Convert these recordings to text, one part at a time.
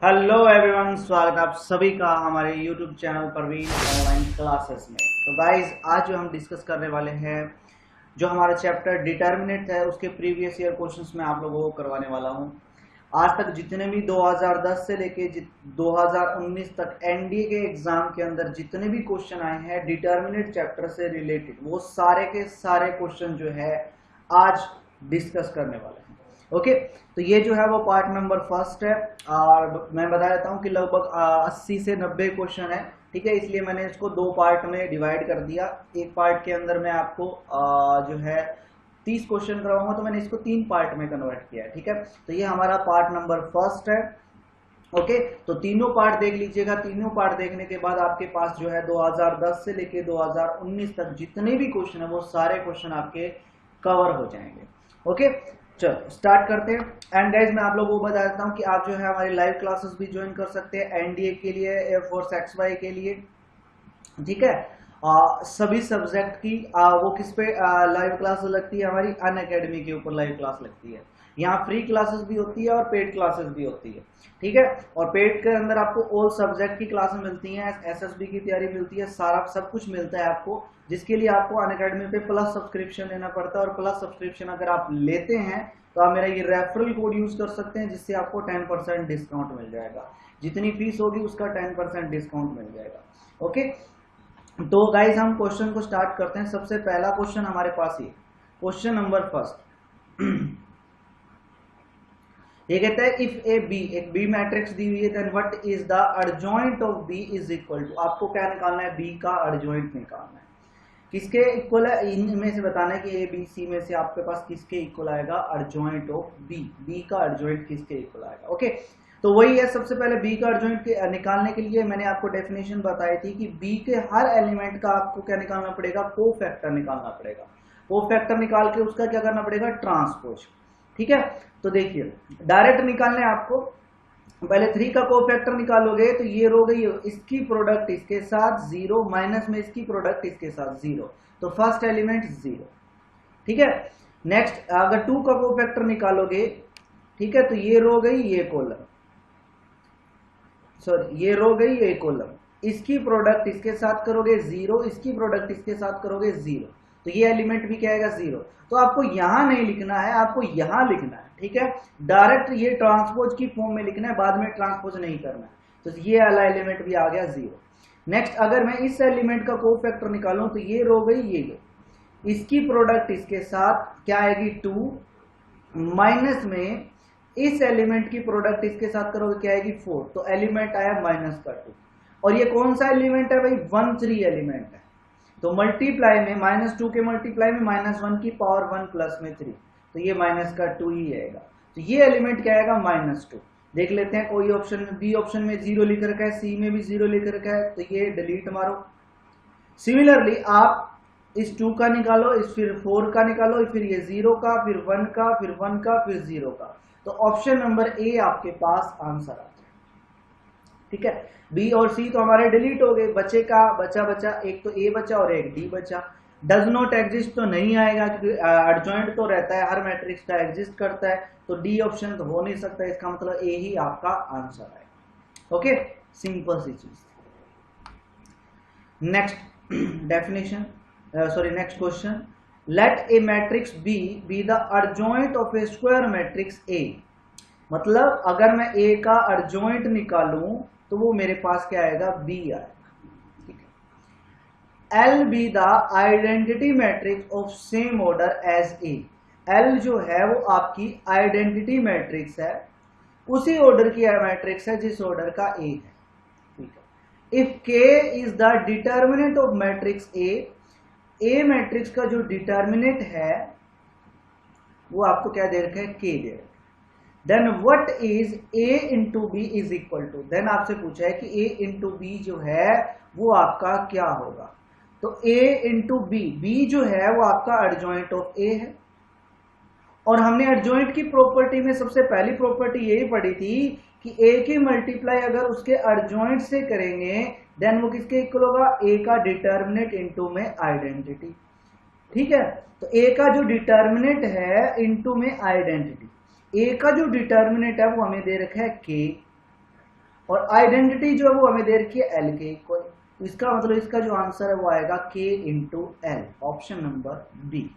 Hello everyone, स्वागत है आप सभी का हमारे YouTube channel Parveen online classes में। तो गाइज आज जो हम डिस्कस करने वाले हैं, जो हमारा चैप्टर डिटर्मिनेंट है उसके प्रीवियस ईयर क्वेश्चंस में आप लोगों को करवाने वाला हूं। आज तक जितने भी 2010 से लेके 2019 तक एनडीए के एग्जाम के अंदर जितने भी क्वेश्चन आए हैं डिटर्मिनेंट चैप्टर से रिलेटेड, वो सारे के सारे क्वेश्चन जो है आज डिस्कस करने वाले हैं। ओके, तो ये जो है वो पार्ट नंबर फर्स्ट है और मैं बता देता हूँ कि लगभग 80 से 90 क्वेश्चन है। ठीक है, इसलिए मैंने इसको दो पार्ट में डिवाइड कर दिया। एक पार्ट के अंदर मैं आपको जो है 30 क्वेश्चन कराऊंगा, तो मैंने इसको 3 पार्ट में कन्वर्ट किया है। ठीक है, तो ये हमारा पार्ट नंबर फर्स्ट है। ओके, तो तीनों पार्ट देख लीजिएगा। तीनों पार्ट देखने के बाद आपके पास जो है 2010 से लेके 2019 तक जितने भी क्वेश्चन है वो सारे क्वेश्चन आपके कवर हो जाएंगे। ओके, चलो स्टार्ट करते हैं। एंड गाइज मैं आप लोगों को बता देता हूँ कि आप जो है हमारी लाइव क्लासेस भी ज्वाइन कर सकते हैं एनडीए के लिए, एयरफोर्स XY के लिए। ठीक है, सभी सब्जेक्ट की वो किस पे लाइव क्लास लगती है, हमारी अनअकैडमी के ऊपर लाइव क्लास लगती है। यहाँ फ्री क्लासेस भी होती है और पेड क्लासेस भी होती है। ठीक है, और पेड के अंदर आपको ऑल सब्जेक्ट की क्लासेस मिलती हैं, एसएसबी की तैयारी मिलती है, सारा सब कुछ मिलता है आपको, जिसके लिए आपको अनअकैडमी पे प्लस सब्सक्रिप्शन लेना पड़ता है। और प्लस सब्सक्रिप्शन अगर आप लेते हैं तो आप मेरा ये रेफरल कोड यूज कर सकते हैं, जिससे आपको 10% डिस्काउंट मिल जाएगा। जितनी फीस होगी उसका 10% डिस्काउंट मिल जाएगा। ओके, तो गाइज हम क्वेश्चन को स्टार्ट करते हैं। सबसे पहला क्वेश्चन हमारे पास ये क्वेश्चन नंबर फर्स्ट ये कहता है इफ एक बी मैट्रिक्स दी हुई है, then what is the adjoint of B is equal to. आपको क्या निकालना है, बी का एडजॉइंट निकालना है। किसके इक्वल है, इनमें से बताना है कि ए बी सी में से आपके पास किसके इक्वल आएगा एडजॉइंट ऑफ बी। बी का एडजॉइंट किसके इक्वल आएगा। ओके, तो वही है। सबसे पहले बी का एडजॉइंट निकालने के लिए मैंने आपको डेफिनेशन बताई थी कि बी के हर एलिमेंट का आपको क्या निकालना पड़ेगा, कोफैक्टर निकालना पड़ेगा। कोफैक्टर निकाल के उसका क्या करना पड़ेगा, ट्रांसपोज। ठीक है, तो देखिए डायरेक्ट निकालने आपको पहले 3 का कोफैक्टर निकालोगे तो ये रो गई इसकी प्रोडक्ट इसके साथ 0, माइनस में इसकी प्रोडक्ट इसके साथ 0, तो फर्स्ट एलिमेंट 0। ठीक है, नेक्स्ट अगर 2 का कोफैक्टर निकालोगे, ठीक है, तो ये रो गई ये कॉलम, सॉरी ये रो गई ये कॉलम, इसकी प्रोडक्ट इसके साथ करोगे 0, इसकी प्रोडक्ट इसके साथ करोगे 0, तो ये एलिमेंट भी क्या आएगा 0। तो आपको यहां नहीं लिखना है, आपको यहां लिखना है। ठीक है, डायरेक्ट ये ट्रांसपोज की फॉर्म में लिखना है, बाद में ट्रांसपोज नहीं करना है। तो ये वाला एलिमेंट भी आ गया 0। नेक्स्ट अगर मैं इस एलिमेंट का कोफैक्टर निकालूं तो ये रो गई ये गई, इसकी प्रोडक्ट इसके साथ क्या आएगी 2, माइनस में इस एलिमेंट की प्रोडक्ट इसके साथ करोगे क्या आएगी 4, तो एलिमेंट आया -2। और ये कौन सा एलिमेंट है भाई, 1 3 एलिमेंट है। तो मल्टीप्लाई में -2 के मल्टीप्लाई में -1 की पावर 1 प्लस में 3, तो ये -2 ही आएगा। तो ये एलिमेंट क्या आएगा -2। देख लेते हैं कोई ऑप्शन में, बी ऑप्शन में 0 लिख रखा है, सी में भी 0 लिख रखा है, तो ये डिलीट मारो। सिमिलरली आप इस 2 का निकालो, इस फिर 4 का निकालो, फिर ये 0 का, फिर 1 का, फिर 1 का, फिर 0 का, तो ऑप्शन नंबर ए आपके पास आंसर आ जाए। ठीक है, बी और सी तो हमारे डिलीट हो गए, बचे का बचा एक तो ए बचा और एक डी बचा। डज नॉट एग्जिस्ट तो नहीं आएगा क्योंकि एडजॉइंट तो रहता है, हर मैट्रिक्स का एग्जिस्ट करता है, तो डी ऑप्शन तो हो नहीं सकता, इसका मतलब ए ही आपका आंसर है। ओके, सिंपल सी चीज। Next definition, sorry next question, let a matrix B be the adjoint of a square matrix A. मतलब अगर मैं ए का एडजॉइंट निकालूं तो वो मेरे पास क्या आएगा, बी आएगा। ठीक है, L be the identity matrix of same order as A. L जो है वो आपकी आइडेंटिटी मैट्रिक्स है, उसी ऑर्डर की मैट्रिक्स है जिस ऑर्डर का ए है। ठीक है, इफ के is the determinant of matrix A matrix का जो डिटर्मिनेंट है वो आपको क्या दे रखा है, के दे रखा है। Then what is a into B is equal to, then आपसे पूछा है कि a इंटू बी जो है वो आपका क्या होगा, तो a इंटू बी जो है वो आपका एडजॉइंट ऑफ a है। और हमने एडजॉइंट की प्रॉपर्टी में सबसे पहली प्रॉपर्टी यही पढ़ी थी कि a की मल्टीप्लाई अगर उसके एडजॉइंट से करेंगे देन वो किसके इक्वल होगा, a का डिटर्मिनेंट इंटू में आइडेंटिटी। ठीक है, तो a का जो डिटर्मिनेंट है इंटू में आइडेंटिटी, ए का जो डिटर्मिनेंट है वो हमें दे रखा है के, और आइडेंटिटी जो है वो हमें दे रखी है एल के इक्वल। इसका मतलब इसका जो आंसर है वो आएगा के into L, option number B.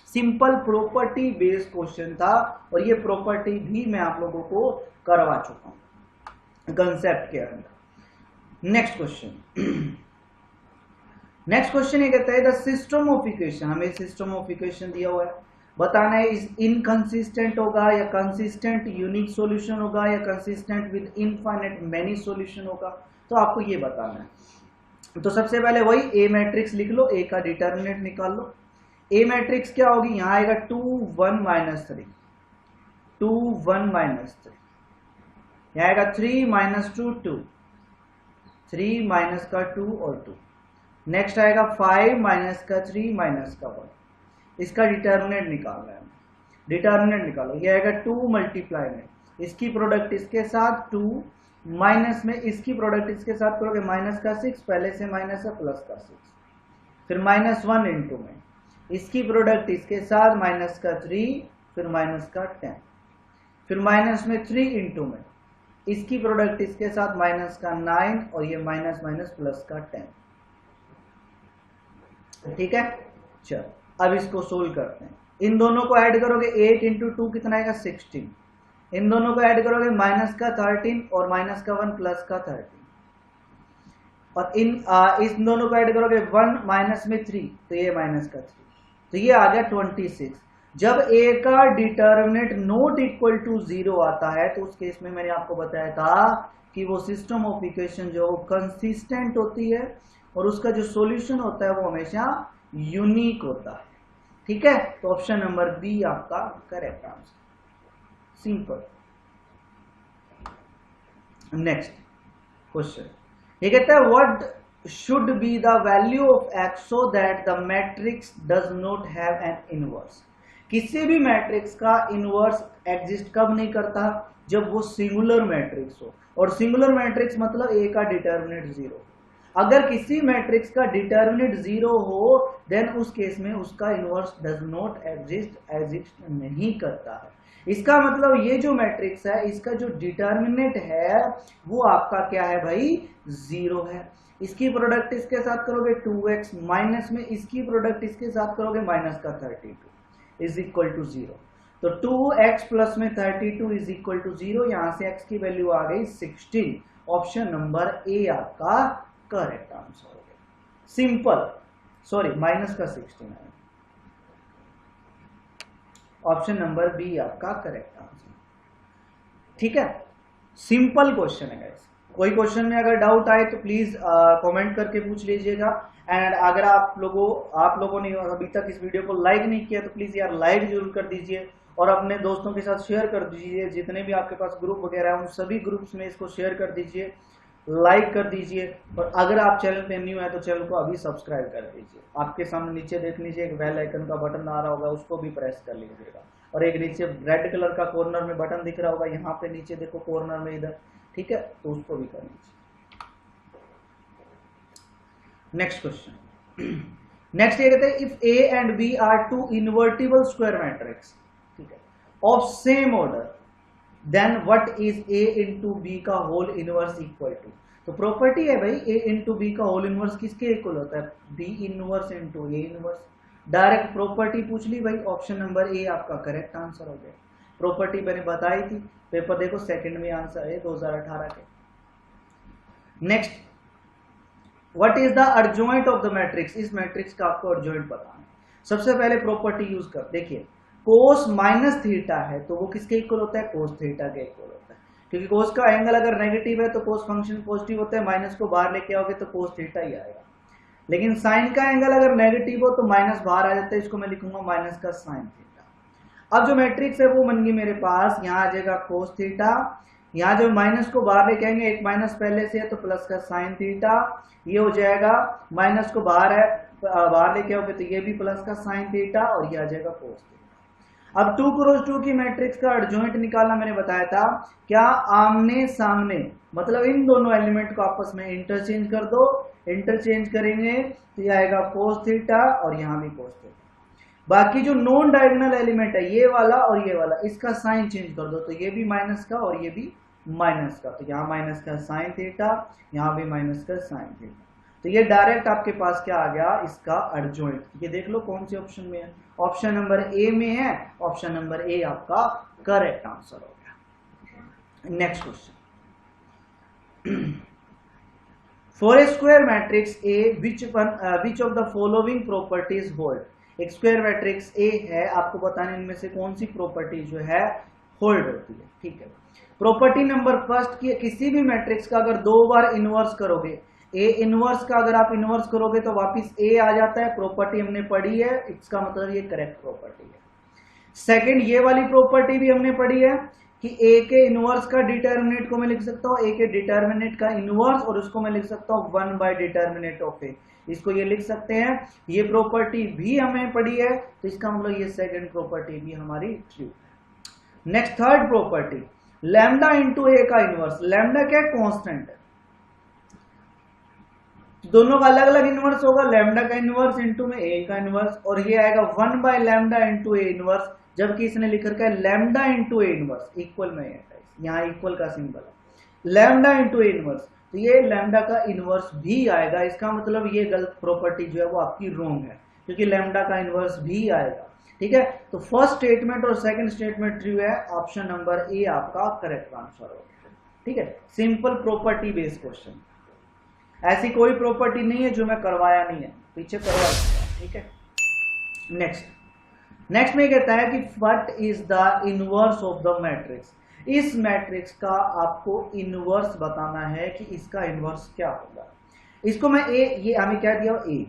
Simple property based question था और ये प्रॉपर्टी भी मैं आप लोगों को करवा चुका हूं कंसेप्ट के अंदर। नेक्स्ट क्वेश्चन, नेक्स्ट क्वेश्चन ये कहता है द सिस्टम ऑफ इक्वेशन, हमें सिस्टम ऑफ इक्वेशन दिया हुआ है, बताना है इस इनकंसिस्टेंट होगा या कंसिस्टेंट यूनिक सॉल्यूशन होगा या consistent with infinite many solution होगा, तो आपको ये बताना है। तो सबसे पहले वही ए मैट्रिक्स लिख लो, ए का डिटर्मिनेंट निकाल लो। ए मैट्रिक्स क्या होगी, यहां आएगा 2 1 -3, 2 1 -3, यहां आएगा 3 -2 2, 3 माइनस का 2 और 2, नेक्स्ट आएगा 5 माइनस का 3 माइनस का 1, इसका डिटर्मिनेंट निकालना है। डिटर्मिनेंट निकालो, ये आएगा 2 मल्टीप्लाई में इसकी प्रोडक्ट इसके साथ 2 माइनस में इसकी प्रोडक्ट इसके साथ करोगे माइनस का 6, पहले से माइनस है प्लस का 6, फिर -1 इंटू में इसकी प्रोडक्ट इसके साथ माइनस का 3, फिर माइनस का 10, फिर माइनस में 3 इंटू में इसकी प्रोडक्ट इसके साथ माइनस का 9 और ये माइनस माइनस प्लस का 10। ठीक है, चलो अब इसको सोल्व करते हैं। इन दोनों को ऐड करोगे 8 इंटू 2 कितना आएगा 16, इन दोनों को ऐड करोगे माइनस का 13 और माइनस का 1 प्लस का 13, और इस दोनों को ऐड करोगे 1 माइनस में 3 तो ये माइनस का 3, तो ये आ गया 26। जब ए का डिटर्मिनेंट नॉट इक्वल टू 0 आता है तो उस केस में मैंने आपको बताया था कि वो सिस्टम ऑफ इक्वेशन जो कंसिस्टेंट होती है और उसका जो सॉल्यूशन होता है वो हमेशा यूनिक होता है। ठीक है, तो ऑप्शन नंबर बी आपका correct answer, simple. Next question, ये कहता है what should be the value of x so that the matrix does not have an inverse. किसी भी मैट्रिक्स का इनवर्स एग्जिस्ट कब नहीं करता, जब वो सिंगुलर मैट्रिक्स हो, और सिंगुलर मैट्रिक्स मतलब ए का डिटर्मिनेंट 0। अगर किसी मैट्रिक्स का डिटर्मिनेंट 0 हो देन उस केस में उसका इनवर्स डज नॉट एग्जिस्ट नहीं करता है। इसका मतलब ये जो मैट्रिक्स है इसका जो डिटर्मिनेंट है वो आपका क्या है भाई, 0 है। इसकी प्रोडक्ट इसके साथ करोगे 2x माइनस में इसकी प्रोडक्ट इसके साथ करोगे माइनस का 32 इज इक्वल टू 0। तो 2x प्लस में 32 इज इक्वल टू 0, यहां से x की वैल्यू आ गई 16, ऑप्शन नंबर ए आपका करेक्ट आंसर हो गया। सिंपल, सॉरी माइनस का 16 है, ऑप्शन नंबर बी आपका करेक्ट आंसर। ठीक है, सिंपल क्वेश्चन है गाइस। कोई क्वेश्चन में अगर डाउट आए तो प्लीज कमेंट करके पूछ लीजिएगा। एंड अगर आप लोगों ने अभी तक इस वीडियो को लाइक नहीं किया तो प्लीज यार लाइक जरूर कर दीजिए और अपने दोस्तों के साथ शेयर कर दीजिए। जितने भी आपके पास ग्रुप वगैरह है उन सभी ग्रुप्स में इसको शेयर कर दीजिए, लाइक कर दीजिए। और अगर आप चैनल पे न्यू है तो चैनल को अभी सब्सक्राइब कर दीजिए। आपके सामने नीचे देख लीजिए एक बेल आइकन का बटन आ रहा होगा, उसको भी प्रेस कर लीजिएगा। और एक नीचे रेड कलर का कॉर्नर में बटन दिख रहा होगा, यहाँ पे नीचे देखो कॉर्नर में इधर, ठीक है, तो उसको भी कर लीजिए। नेक्स्ट क्वेश्चन, नेक्स्ट ये कहते हैं if A and B are two invertible square matrix, ठीक है, of same order then what is A into B का होल इनवर्स इक्वल टू। तो प्रॉपर्टी है भाई ए इंटू बी का होल इनवर्स किसके इक्वल होता है, B inverse into A inverse. Direct property पूछ ली भाई, ऑप्शन नंबर ए आपका करेक्ट आंसर हो गया। प्रॉपर्टी मैंने बताई थी, पेपर देखो सेकंड में आंसर है 2018 के। Next, what is the adjoint of the matrix. इस मैट्रिक्स का आपको अर्जॉइंट बताना है। सबसे पहले प्रॉपर्टी यूज कर, देखिए कोस माइनस थीटा है तो वो किसके इक्वल होता है, कोस थीटा के इक्वल होता है। क्योंकि कोस का एंगल अगर नेगेटिव है तो कोस फंक्शन पॉजिटिव होता है, माइनस को बाहर लेके आओगे तो कोस थीटा ही आएगा। लेकिन साइन का एंगल अगर नेगेटिव हो तो माइनस बाहर आ जाता है, इसको मैं लिखूंगा माइनस का साइन थीटा। अब जो मैट्रिक्स है वो बन गई मेरे पास, यहाँ आ जाएगा कोस थीटा, यहाँ जो माइनस को बाहर लेके आएंगे, एक माइनस पहले से है तो प्लस का साइन थीटा, ये हो जाएगा माइनस को बाहर है बाहर लेके आओगे तो ये भी प्लस का साइन थीटा और ये आ जाएगा कोस थीटा। अब 2 क्रॉस 2 की मैट्रिक्स का एडजॉइंट निकालना मैंने बताया था, क्या आमने सामने, मतलब इन दोनों एलिमेंट को आपस में इंटरचेंज कर दो। इंटरचेंज करेंगे तो ये आएगा कोस थीटा और यहाँ भी कोस थीटा। बाकी जो नॉन डायगोनल एलिमेंट है ये वाला और ये वाला, इसका साइन चेंज कर दो तो ये भी माइनस का और ये भी माइनस का, तो यहाँ माइनस का साइन थीटा, यहाँ भी माइनस का साइन थीटा। तो ये डायरेक्ट आपके पास क्या आ गया, इसका एडजॉइंट। ये देख लो कौन से ऑप्शन में है, ऑप्शन नंबर ए में है, ऑप्शन नंबर ए आपका करेक्ट आंसर हो गया। Next question, for a square matrix A which of the following properties hold. एक स्क्वायर मैट्रिक्स ए है, आपको बताने इनमें से कौन सी प्रॉपर्टी जो है होल्ड होती है। ठीक है, प्रॉपर्टी नंबर फर्स्ट की, किसी भी मैट्रिक्स का अगर 2 बार इनवर्स करोगे, ए इनवर्स का अगर आप इनवर्स करोगे तो वापिस ए आ जाता है, प्रॉपर्टी हमने पढ़ी है, इसका मतलब ये करेक्ट प्रॉपर्टी है। सेकंड, ये वाली प्रॉपर्टी भी हमने पढ़ी है कि ए के इनवर्स का डिटर्मिनेट को मैं लिख सकता हूँ, ए के डिटर्मिनेट का इनवर्स, और उसको मैं लिख सकता हूँ 1 बाय डिटर्मिनेट ऑफ ए, इसको ये लिख सकते हैं। ये प्रॉपर्टी भी हमें पढ़ी है, तो इसका मतलब ये सेकंड प्रॉपर्टी भी हमारी ट्रू है। Next third property, lambda into A का इनवर्स। लैम्डा क्या है, कॉन्स्टेंट है, दोनों का अलग अलग इनवर्स होगा, लैम्डा का इनवर्स इंटू में ए का इनवर्स, और ये आएगा 1 by lambda into A inverse, जबकि इसने लिख रखा है lambda into A inverse, equal में है, यहाँ इक्वल का सिंबल है, लैम्डा इंटू ए इनवर्स, तो ये लैम्डा का इनवर्स भी आएगा। इसका मतलब ये गलत प्रॉपर्टी जो है वो आपकी रॉन्ग है, क्योंकि लैम्डा का इनवर्स भी आएगा। ठीक है, तो फर्स्ट स्टेटमेंट और सेकंड स्टेटमेंट ट्रू है, ऑप्शन नंबर ए आपका करेक्ट आंसर होगा। ठीक है, सिंपल प्रॉपर्टी बेस्ड क्वेश्चन, ऐसी कोई प्रॉपर्टी नहीं है जो मैं करवाया नहीं है, पीछे करवा दूंगा। ठीक है, नेक्स्ट में कहता है कि what is the inverse of the matrix. इस मैट्रिक्स का आपको इनवर्स बताना है कि इसका इनवर्स क्या होगा। इसको मैं ए, ये हमें क्या दिया ए,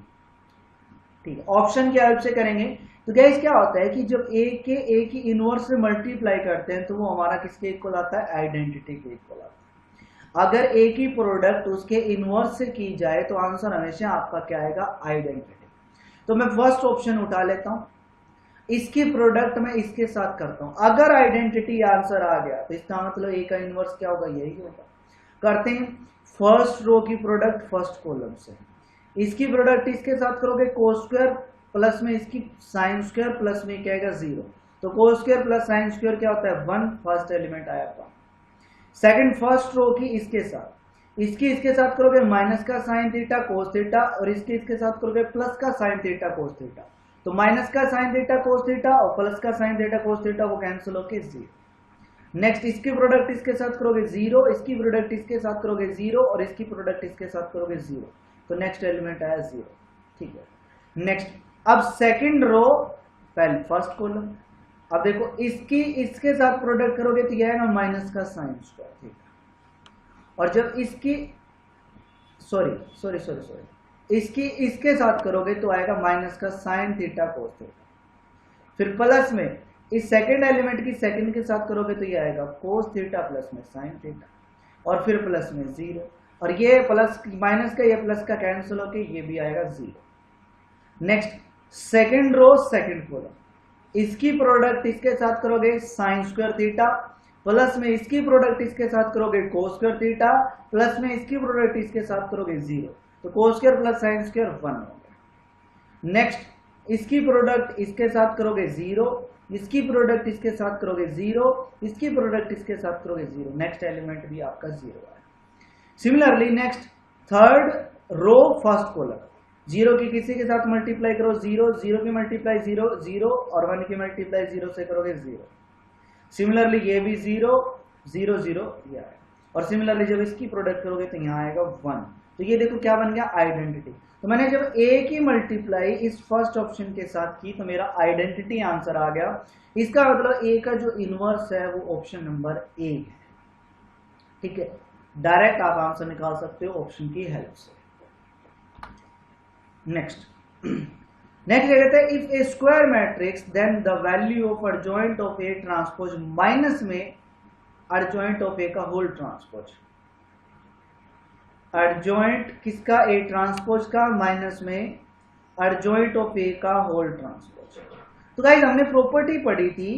ठीक है, ऑप्शन की हेल्प से करेंगे। तो गाइस क्या होता है कि जब ए की इनवर्स से मल्टीप्लाई करते हैं तो वो हमारा किसके इक्वल आता है, आइडेंटिटी के इक्वल आता है। अगर ए की प्रोडक्ट उसके इनवर्स से की जाए तो आंसर हमेशा आपका क्या आएगा, आइडेंटिटी। तो मैं फर्स्ट ऑप्शन उठा लेता हूं, इसकी प्रोडक्ट मैं इसके साथ करता हूं, अगर आइडेंटिटी आंसर आ गया तो इसका मतलब ए का इनवर्स क्या होगा, यही होगा। करते हैं, फर्स्ट रो की प्रोडक्ट फर्स्ट कॉलम से, इसकी प्रोडक्ट इसके साथ करोगे कोस स्क्वायर प्लस में इसकी साइन स्क्वायर प्लस में क्या आएगा 0, तो cos square plus sine square क्या होता है 1, फर्स्ट एलिमेंट आया 1। सेकंड, फर्स्ट रो की इसके साथ, इसके साथ करोगे माइनस का साइन थीटा कोस थीटा, और इसके साथ करोगे प्लस का साइन थीटा कोस थीटा, तो माइनस का साइन थीटा कोस थीटा और प्लस का साइन थीटा कोस थीटा वो कैंसिल होके 0। नेक्स्ट, इसकी प्रोडक्ट इसके साथ करोगे 0, इसकी प्रोडक्ट इसके साथ करोगे 0, और इसकी प्रोडक्ट इसके साथ करोगे 0, तो नेक्स्ट एलिमेंट आया 0। ठीक है, नेक्स्ट, अब सेकंड रो पहले फर्स्ट कॉलम, अब देखो इसके साथ प्रोडक्ट करोगे तो यह है ना माइनस का साइन स्क्वायर थीटा, और जब इसकी इसके साथ करोगे तो आएगा माइनस का साइन थीटा कोस थीटा, फिर प्लस में इस सेकंड एलिमेंट की सेकंड के साथ करोगे तो ये आएगा कोस थीटा प्लस में साइन थीटा, और फिर प्लस में 0, और ये प्लस माइनस का ये प्लस का कैंसिल होके ये भी आएगा 0। Next, second row second column, इसकी प्रोडक्ट इसके साथ करोगे साइन स्क्वायर थीटा, प्लस में इसकी प्रोडक्ट इसके साथ करोगे कोस स्क्वायर थीटा, प्लस में इसकी प्रोडक्ट इसके साथ करोगे 0, तो cos square plus sine square 1 हो गया। नेक्स्ट, इसकी प्रोडक्ट इसके साथ करोगे 0, इसकी प्रोडक्ट इसके साथ करोगे 0, इसकी प्रोडक्ट इसके साथ करोगे 0, नेक्स्ट एलिमेंट भी आपका 0 है। Similarly next, third row first column, 0 की किसी के साथ मल्टीप्लाई करो 0, 0 की मल्टीप्लाई 0, 0, और 1 की मल्टीप्लाई 0 से करोगे 0। सिमिलरली ये भी 0, 0, 0 ये आएगा, और सिमिलरली जब इसकी प्रोडक्ट करोगे तो यहाँ आएगा 1। तो ये देखो क्या बन गया, आइडेंटिटी। तो मैंने जब ए की मल्टीप्लाई इस फर्स्ट ऑप्शन के साथ की तो मेरा आइडेंटिटी आंसर आ गया। इसका मतलब ए का जो इनवर्स है वो ऑप्शन नंबर ए है। ठीक है, डायरेक्ट आप आंसर निकाल सकते हो ऑप्शन की हेल्प से। नेक्स्ट कहते हैं, if A square matrix then the value of adjoint of A transpose minus में एडजॉइंट ऑफ ए का होल ट्रांसपोज, एडजॉइंट किसका, ए ट्रांसपोज का, माइनस में एडजॉइंट ऑफ ए का होल ट्रांसपोज। तो गाइस हमने प्रॉपर्टी पढ़ी थी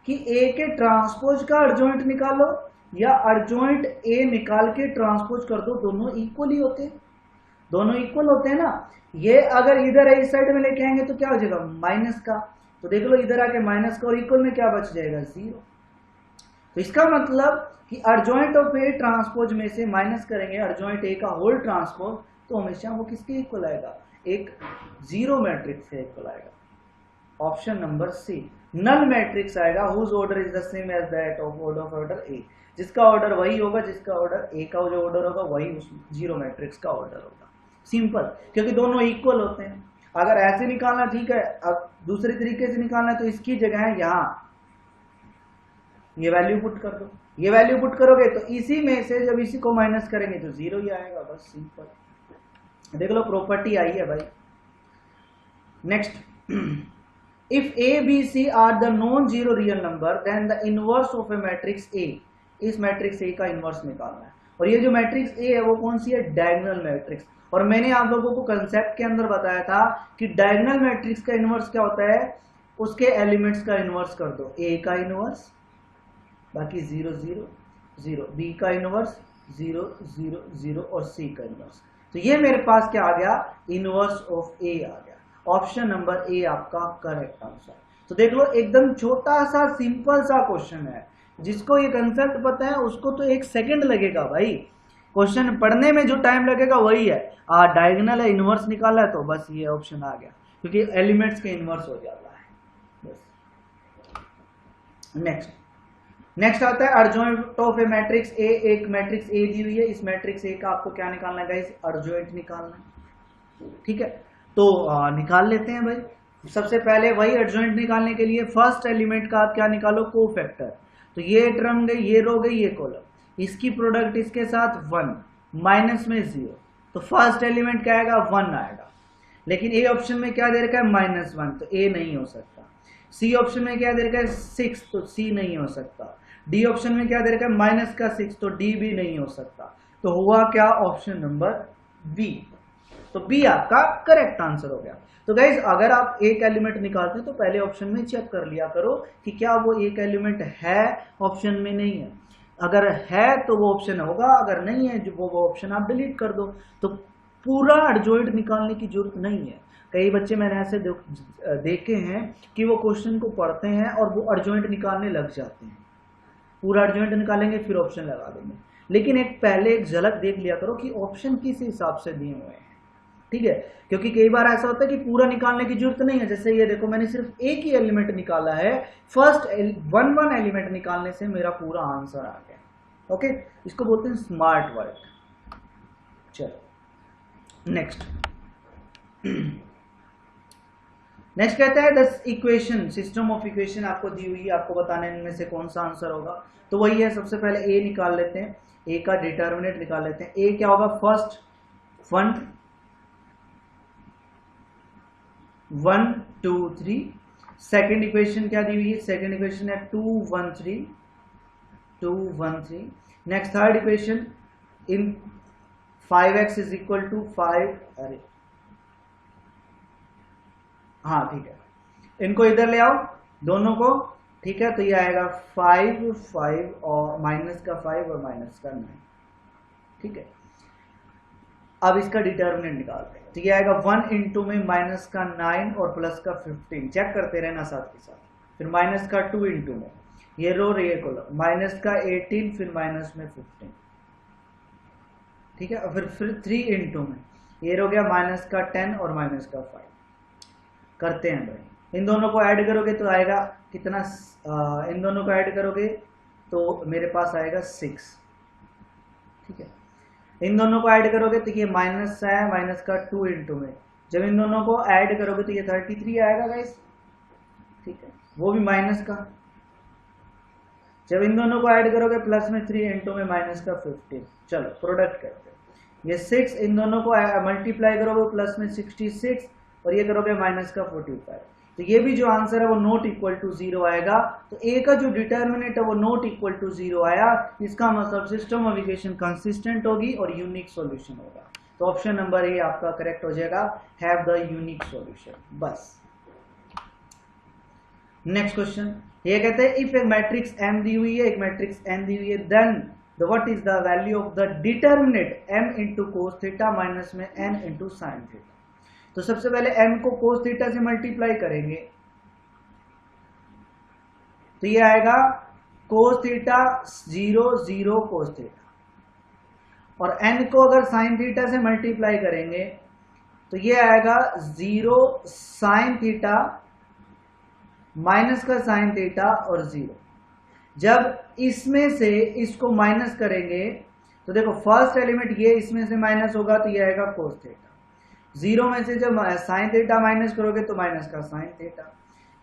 कि ए के ट्रांसपोज का एडजॉइंट निकालो या एडजॉइंट ए निकाल के ट्रांसपोज कर दो, दोनों इक्वल ही होते हैं, दोनों इक्वल होते हैं ना। ये अगर इधर इस साइड में लेके आएंगे तो क्या हो जाएगा माइनस का, तो देख लो इधर आके माइनस का, और इक्वल में क्या बच जाएगा 0। तो इसका मतलब कि अर्जॉइंट ऑफ ए ट्रांसपोज में से माइनस करेंगे अर्जॉइंट ए का होल ट्रांसपोज, तो हमेशा वो किसके इक्वल आएगा, एक जीरो मैट्रिक्स के इक्वल आएगा। Option number C, null matrix आएगा whose order is the same as that of order A, जिसका ऑर्डर वही होगा, जिसका ऑर्डर ए का जो ऑर्डर होगा वही उस जीरो मैट्रिक्स का ऑर्डर होगा। सिंपल, क्योंकि दोनों इक्वल होते हैं। अगर ऐसे निकालना ठीक है, अब दूसरे तरीके से निकालना है तो इसकी जगह है यहाँ ये वैल्यू पुट कर दो, ये वैल्यू पुट करोगे तो इसी में से जब इसी को माइनस करेंगे तो जीरो ही आएगा, बस सिंपल। देख लो प्रॉपर्टी आई है भाई। Next, if A B C are the non zero real number then the inverse of a matrix A, इस मैट्रिक्स ए का इनवर्स निकालना है। और ये जो मैट्रिक्स ए है वो कौन सी है, डायगोनल मैट्रिक्स। और मैंने आप लोगों को कंसेप्ट के अंदर बताया था कि डायगोनल मैट्रिक्स का इनवर्स क्या होता है, उसके एलिमेंट्स का इनवर्स कर दो, ए का इनवर्स बाकी 0 0 0, बी का इनवर्स 0 0 0 और सी का इनवर्स। तो ये मेरे पास क्या आ गया, इनवर्स ऑफ ए आ गया। ऑप्शन नंबर ए आपका करेक्ट आंसर। तो देख लो एकदम छोटा सा सिंपल सा क्वेश्चन है, जिसको ये कंसेप्ट पता है उसको तो 1 सेकंड लगेगा भाई, क्वेश्चन पढ़ने में जो टाइम लगेगा वही है। डायगोनल है, इनवर्स निकाला है, तो बस ये ऑप्शन आ गया, क्योंकि एलिमेंट्स के इनवर्स हो जाता है बस। नेक्स्ट आता है अर्जॉइंट ऑफ ए मैट्रिक्स ए, एक मैट्रिक्स ए दी हुई है, इस मैट्रिक्स ए का आपको क्या निकालना है गाइस, अर्जॉइंट निकालना है। ठीक है, तो निकाल लेते हैं भाई। सबसे पहले वही अर्जॉइंट निकालने के लिए फर्स्ट एलिमेंट का आप क्या निकालो, कोफैक्टर। तो ये टर्म गई, ये रो गई, ये कॉलम, इसकी प्रोडक्ट इसके साथ 1 माइनस में 0, तो फर्स्ट एलिमेंट क्या आएगा, 1 आएगा। लेकिन ए ऑप्शन में क्या दे रखा है, -1, तो ए नहीं हो सकता। सी ऑप्शन में क्या दे रखा है, 6, तो सी नहीं हो सकता। डी ऑप्शन में क्या दे रखा है, -6, तो डी भी नहीं हो सकता। तो हुआ क्या, ऑप्शन नंबर बी। तो बी आपका करेक्ट आंसर हो गया। तो गाइज अगर आप एक एलिमेंट निकालते हैं तो पहले ऑप्शन में चेक कर लिया करो कि क्या वो एक एलिमेंट है, ऑप्शन में नहीं है। अगर है तो वो ऑप्शन होगा, अगर नहीं है जो वो ऑप्शन आप डिलीट कर दो। तो पूरा अर्जॉइंट निकालने की जरूरत नहीं है। कई बच्चे मैंने ऐसे देखे हैं कि वो क्वेश्चन को पढ़ते हैं और वो अर्जॉइंट निकालने लग जाते हैं, पूरा अर्जॉइंट निकालेंगे फिर ऑप्शन लगा देंगे। लेकिन पहले एक झलक देख लिया करो कि ऑप्शन किस हिसाब से दिए हुए हैं, ठीक है। क्योंकि कई बार ऐसा होता है कि पूरा निकालने की जरूरत नहीं है। जैसे ये देखो मैंने सिर्फ एक ही एलिमेंट निकाला है, फर्स्ट 1 एलिमेंट निकालने से मेरा पूरा आंसर आ गया। ओके, इसको बोलते हैं स्मार्ट वर्क। चलो नेक्स्ट कहता है the equation, system of equation आपको दी हुई है, आपको बताने में से कौन सा आंसर होगा। तो वही है, सबसे पहले ए निकाल लेते हैं, ए का डिटर्मिनेंट निकाल लेते हैं। ए क्या होगा, फर्स्ट 1 2 3। सेकेंड इक्वेशन क्या दी हुई है, सेकेंड इक्वेशन है 2 1 3। Next third equation in 5x is equal to 5, अरे हाँ ठीक है, इनको इधर ले आओ दोनों को, ठीक है। तो ये आएगा 5 5 और माइनस का 5 और माइनस का 9, ठीक है। अब इसका डिटर्मिनेंट निकालते हैं। तो ये आएगा 1 इंटू में माइनस का 9 और प्लस का 15, चेक करते रहना साथ के साथ। फिर माइनस का 2 इंटू में ये रो रही है कॉलम, माइनस का 18 फिर माइनस में 15, ठीक है। और फिर 3 इंटू में ये हो गया माइनस का 10 और माइनस का 5। करते हैं भाई, इन दोनों को ऐड करोगे तो आएगा कितना, इन दोनों को ऐड करोगे तो मेरे पास आएगा 6, ठीक है। इन दोनों को ऐड करोगे तो ये माइनस है, माइनस का 2 इंटू में, जब इन दोनों को ऐड करोगे तो ये 33 आएगा गाइस, ठीक है, वो भी माइनस का। जब इन दोनों को ऐड करोगे प्लस में 3 इंटू में माइनस का 15। चलो प्रोडक्ट करते हैं। ये 6 इन दोनों को मल्टीप्लाई करोगे प्लस में 66 और ये करोगे माइनस का 45। तो ये भी जो आंसर है वो नॉट इक्वल टू 0 आएगा। तो ए का जो डिटर्मिनेंट है वो नॉट इक्वल टू 0 आया, इसका मतलब सिस्टम ऑफ इक्वेशन कंसिस्टेंट होगी और यूनिक सॉल्यूशन होगा। तो ऑप्शन नंबर ए आपका करेक्ट हो जाएगा, हैव द यूनिक सॉल्यूशन। बस नेक्स्ट क्वेश्चन ये कहते हैं इफ एक मैट्रिक्स m दी हुई है, एक मैट्रिक्स n दी हुई है, then what is the value of the determinant m into cos theta minus में n इंटू साइन थीटा। तो सबसे पहले m को कोस थीटा से मल्टीप्लाई करेंगे तो ये आएगा कोस थीटा 0 0 कोस थीटा, और n को अगर साइन थीटा से मल्टीप्लाई करेंगे तो ये आएगा 0 साइन थीटा माइनस का साइन थीटा और 0। जब इसमें से इसको माइनस करेंगे तो देखो फर्स्ट एलिमेंट ये इसमें से माइनस होगा तो ये आएगा कोस थीटा। 0 में से जब साइन थीटा माइनस करोगे तो माइनस का साइन थीटा,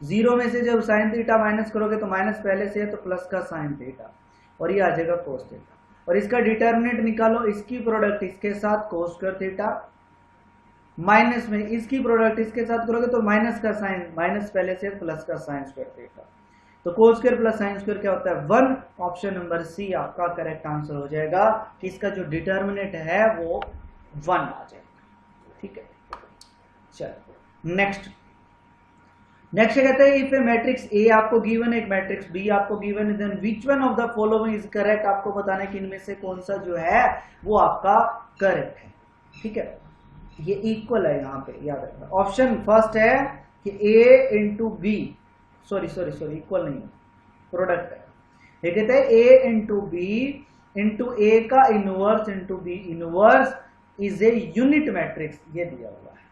0 में से जब साइन थीटा माइनस करोगे तो माइनस पहले से है तो प्लस का साइन थीटा, और ये आ जाएगा कोस थीटा। और इसका डिटर्मिनेंट निकालो, इसकी प्रोडक्ट इसके साथ कोस स्क्वायर थीटा, माइनस में इसकी प्रोडक्ट इसके साथ करोगे तो माइनस का साइन, माइनस पहले से प्लस का साइन स्क्वायर थीटा, तो cos square plus sine square क्या होता है 1। ऑप्शन नंबर सी आपका करेक्ट आंसर हो जाएगा कि इसका जो डिटर्मिनेंट है वो 1 आ जाएगा। ठीक है, चलो नेक्स्ट कहते हैं इफ ए मैट्रिक्स ए आपको गिवन है, एक मैट्रिक्स बी आपको गिवन है, then which one of the following is correct. आपको बताना है कि इनमें से कौन सा जो है वो आपका करेक्ट है। ठीक है, ये इक्वल है यहाँ पे याद रखना। ऑप्शन फर्स्ट है कि A into B, sorry equal नहीं है, प्रोडक्ट है। ये कहते हैं A into B into A का inverse into B inverse is a unit matrix, ये दिया हुआ है।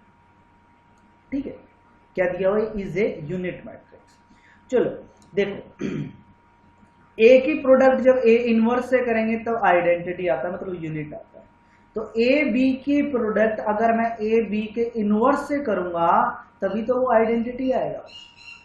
ठीक है, क्या दिया हुआ है, इज ए यूनिट मैट्रिक्स। चलो देखो ए की प्रोडक्ट जब ए इनवर्स से करेंगे तो आइडेंटिटी आता है, मतलब यूनिट आता है। तो ए बी की प्रोडक्ट अगर मैं ए बी के इनवर्स से करूंगा तभी तो वो आइडेंटिटी आएगा।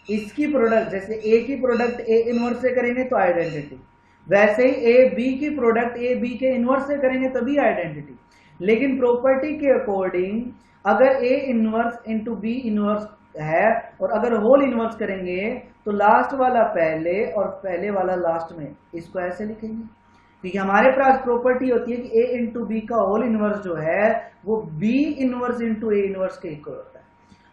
इसकी प्रोडक्ट जैसे ए की प्रोडक्ट ए इनवर्स से करेंगे तो आइडेंटिटी, वैसे ही ए बी की प्रोडक्ट ए बी के इनवर्स से करेंगे तभी आइडेंटिटी। लेकिन प्रॉपर्टी के अकॉर्डिंग अगर A inverse into B inverse है और अगर होल इनवर्स करेंगे तो लास्ट वाला पहले और पहले वाला लास्ट में, इसको ऐसे लिखेंगे क्योंकि हमारे पास प्रॉपर्टी होती है कि ए इंटू बी का होल इनवर्स जो है वो B inverse into A inverse के इक्वल होता है,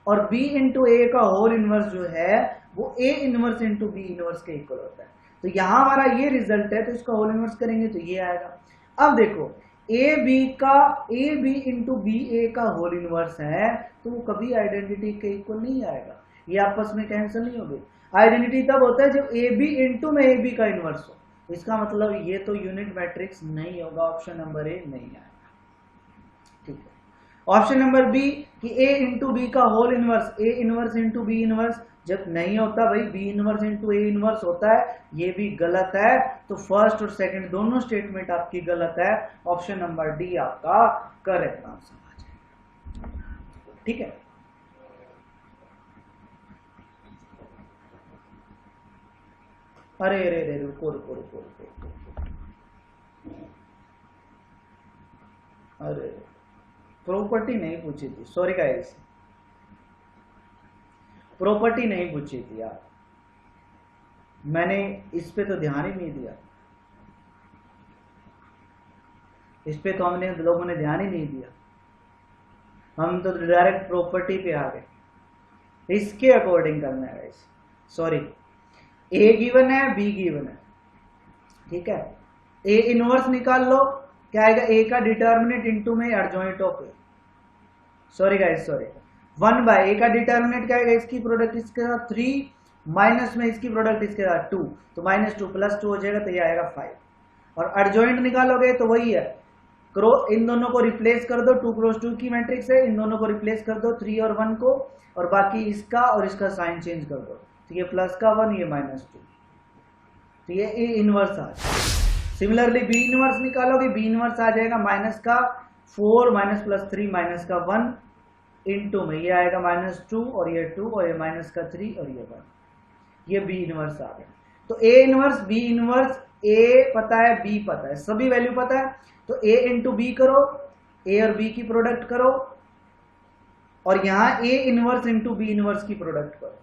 और बी इंटू ए का होल इनवर्स जो है वो A inverse into B inverse के इक्वल होता है। तो यहां हमारा ये रिजल्ट है, तो इसका होल इनवर्स करेंगे तो ये आएगा। अब देखो ए बी इंटू बी ए का होल इनवर्स है तो वो कभी आइडेंटिटी के इक्वल नहीं आएगा, ये आपस में कैंसिल नहीं होगी। आइडेंटिटी तब होता है जब ए बी इंटू में ए बी का इनवर्स हो, इसका मतलब ये तो यूनिट मैट्रिक्स नहीं होगा, ऑप्शन नंबर ए नहीं आएगा। ठीक है, ऑप्शन नंबर बी कि ए इंटू बी का whole inverse, A inverse into B inverse, जब नहीं होता भाई B inverse into A inverse होता है, ये भी गलत है। तो फर्स्ट और सेकंड दोनों स्टेटमेंट आपकी गलत है, ऑप्शन नंबर डी आपका करेक्ट आंसर आ जाएगा। ठीक है, अरे रुको, अरे प्रॉपर्टी नहीं पूछी थी, सॉरी गाइस, प्रॉपर्टी नहीं पूछी थी यार, मैंने इस पे तो ध्यान ही नहीं दिया, इस पे तो हमने लोगों ने ध्यान ही नहीं दिया, हम तो डायरेक्ट प्रॉपर्टी पे आ गए। इसके अकॉर्डिंग करना है गाइस, सॉरी ए गिवन है बी गिवन है, ठीक है, ए इनवर्स निकाल लो, क्या आएगा ए का डिटर्मिनेंट इनटू में adjoint of A, sorry guys sorry 1 by A का डिटर्मिनेंट क्या आएगा, इसकी प्रोडक्ट इसके साथ 3 माइनस में इसकी प्रोडक्ट इसके साथ 2, तो -2 + 2 हो जाएगा तो ये आएगा 5। और एडजॉइंट निकालोगे तो वही है, इन दोनों को रिप्लेस कर दो, 2 क्रॉस 2 की मैट्रिक्स है, इन दोनों को रिप्लेस कर दो 3 और 1 को, और बाकी इसका और इसका साइन चेंज कर दो, तो ये प्लस का 1 ये -2, तो ये ए इनवर्स आ जाएगा। सिमिलरली बी इनवर्स निकालोगे, बी इनवर्स आ जाएगा माइनस का 4 माइनस प्लस 3 माइनस का 1 इनटू में ये आएगा -2 और ये 2 और ये माइनस का 3 और ये 1, ये बी इनवर्स आ गया। तो ए इनवर्स बी इनवर्स, ए पता है बी पता है, सभी वैल्यू पता है, तो ए इंटू बी करो, ए और बी की प्रोडक्ट करो, और यहां A inverse into B inverse की प्रोडक्ट करो,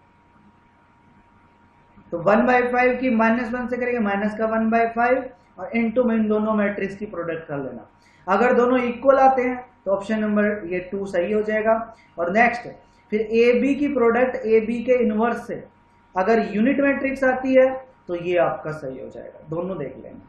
तो 1/5 की -1 से करेंगे माइनस का 1/5 और इनटू में इन दोनों मैट्रिक्स की प्रोडक्ट कर लेना। अगर दोनों इक्वल आते हैं तो ऑप्शन नंबर ये 2 सही हो जाएगा। और नेक्स्ट फिर ए बी की प्रोडक्ट ए बी के इनवर्स से अगर यूनिट मैट्रिक्स आती है तो ये आपका सही हो जाएगा, दोनों देख लेंगे।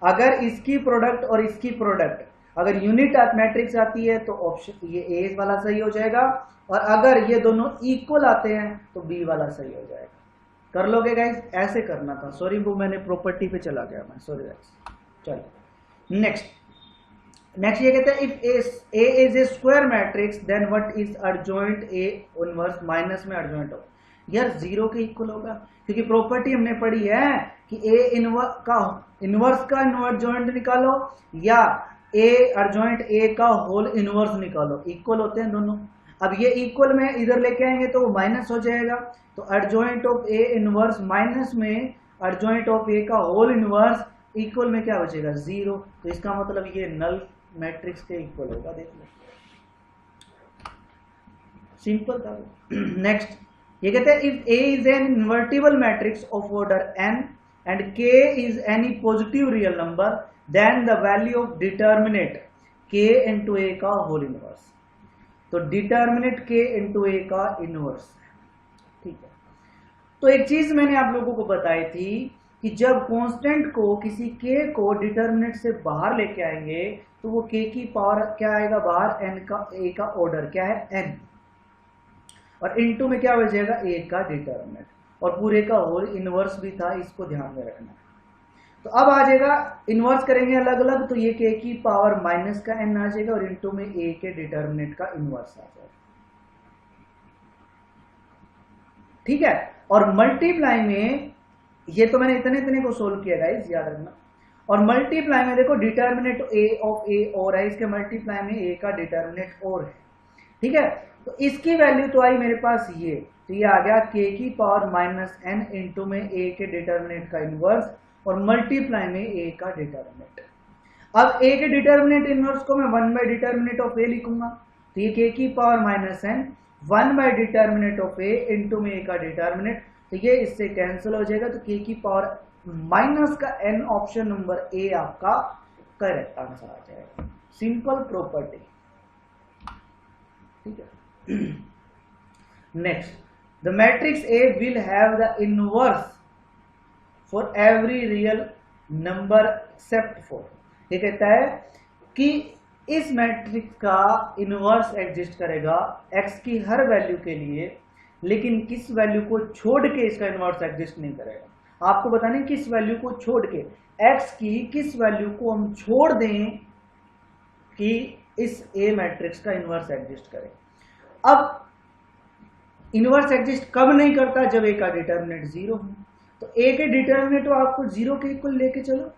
अगर इसकी प्रोडक्ट और इसकी प्रोडक्ट अगर यूनिट मैट्रिक्स आती है तो ऑप्शन ये ए वाला सही हो जाएगा, और अगर ये दोनों इक्वल आते हैं तो बी वाला सही हो जाएगा। कर लोगे गाइस? ऐसे करना था, सॉरी वो मैंने प्रॉपर्टी पे चला गया मैं, सॉरी गाइस। चलो नेक्स्ट ये कहते हैं if A is a square matrix then what is adjoint A inverse minus में अर्जॉइंट हो। यार जीरो के इक्वल होगा, क्योंकि प्रॉपर्टी हमने पढ़ी है कि ए इनवर्स का अर्जॉइंट निकालो या ए अर्जॉइंट ए का होल इनवर्स निकालो, इक्वल होते हैं दोनों। अब ये इक्वल में इधर लेके आएंगे तो वो माइनस हो जाएगा, तो adjoint of A inverse minus में अर्जॉइंट ऑफ ए का होल इनवर्स इक्वल में क्या बचेगा? जीरो। तो इसका मतलब ये नल मैट्रिक्स के इक्वल होगा, देख लो, सिंपल था। नेक्स्ट ये कहते हैं if A is an invertible matrix of order n and k is any positive real number then the value of determinant k into A का होल इनवर्स। तो determinant k into A का inverse, ठीक है। तो एक चीज मैंने आप लोगों को बताई थी कि जब कांस्टेंट को किसी k को डिटर्मिनेट से बाहर लेके आएंगे तो वो k की पावर क्या आएगा बाहर? n का, a का ऑर्डर क्या है? n, और इनटू में क्या बचेगा? a का डिटर्मिनेट, और पूरे का होल इनवर्स भी था, इसको ध्यान में रखना। तो अब आ जाएगा इनवर्स करेंगे अलग अलग, तो ये k की पावर माइनस का n आ जाएगा और इनटू में a के डिटर्मिनेट का इनवर्स आ जाएगा, ठीक है। और मल्टीप्लाई में ये तो मैंने इतने को सोल्व किया गाइस, याद रखना। और मल्टीप्लाई में देखो डिटर्मिनेट a ऑफ a और है, इसके मल्टीप्लाई में a का डिटर्मिनेट और है, ठीक है। तो इसकी वैल्यू तो आई मेरे पास ये, तो ये आ गया k की पावर माइनस n इंटू में a के डिटर्मिनेट का इनवर्स और मल्टीप्लाई में a का डिटर्मिनेट। अब a के डिटर्मिनेट इनवर्स को मैं 1 बाय डिटर्मिनेट ऑफ a लिखूंगा, तो ये k की power minus n 1 by determinant of a into में a का डिटर्मिनेट, तो ये इससे कैंसिल हो जाएगा, तो k की पावर माइनस का n ऑप्शन नंबर a आपका करेक्ट आंसर आ जाएगा। सिंपल प्रॉपर्टी, ठीक है। Next, the matrix A will have the inverse for every real number except for. ये कहता है कि इस मैट्रिक्स का इनवर्स एग्जिस्ट करेगा x की हर वैल्यू के लिए, लेकिन किस वैल्यू को छोड़ के इसका इनवर्स एग्जिस्ट नहीं करेगा। आपको बताने किस वैल्यू को छोड़ के, x की किस वैल्यू को हम छोड़ दें कि इस A मैट्रिक्स का इनवर्स एग्जिस्ट करे। अब इनवर्स एग्जिस्ट कब नहीं करता? जब A का डिटर्मिनेंट जीरो हो, तो A के डिटर्मिनेंट को आपको जीरो के इक्वल लेके चलो,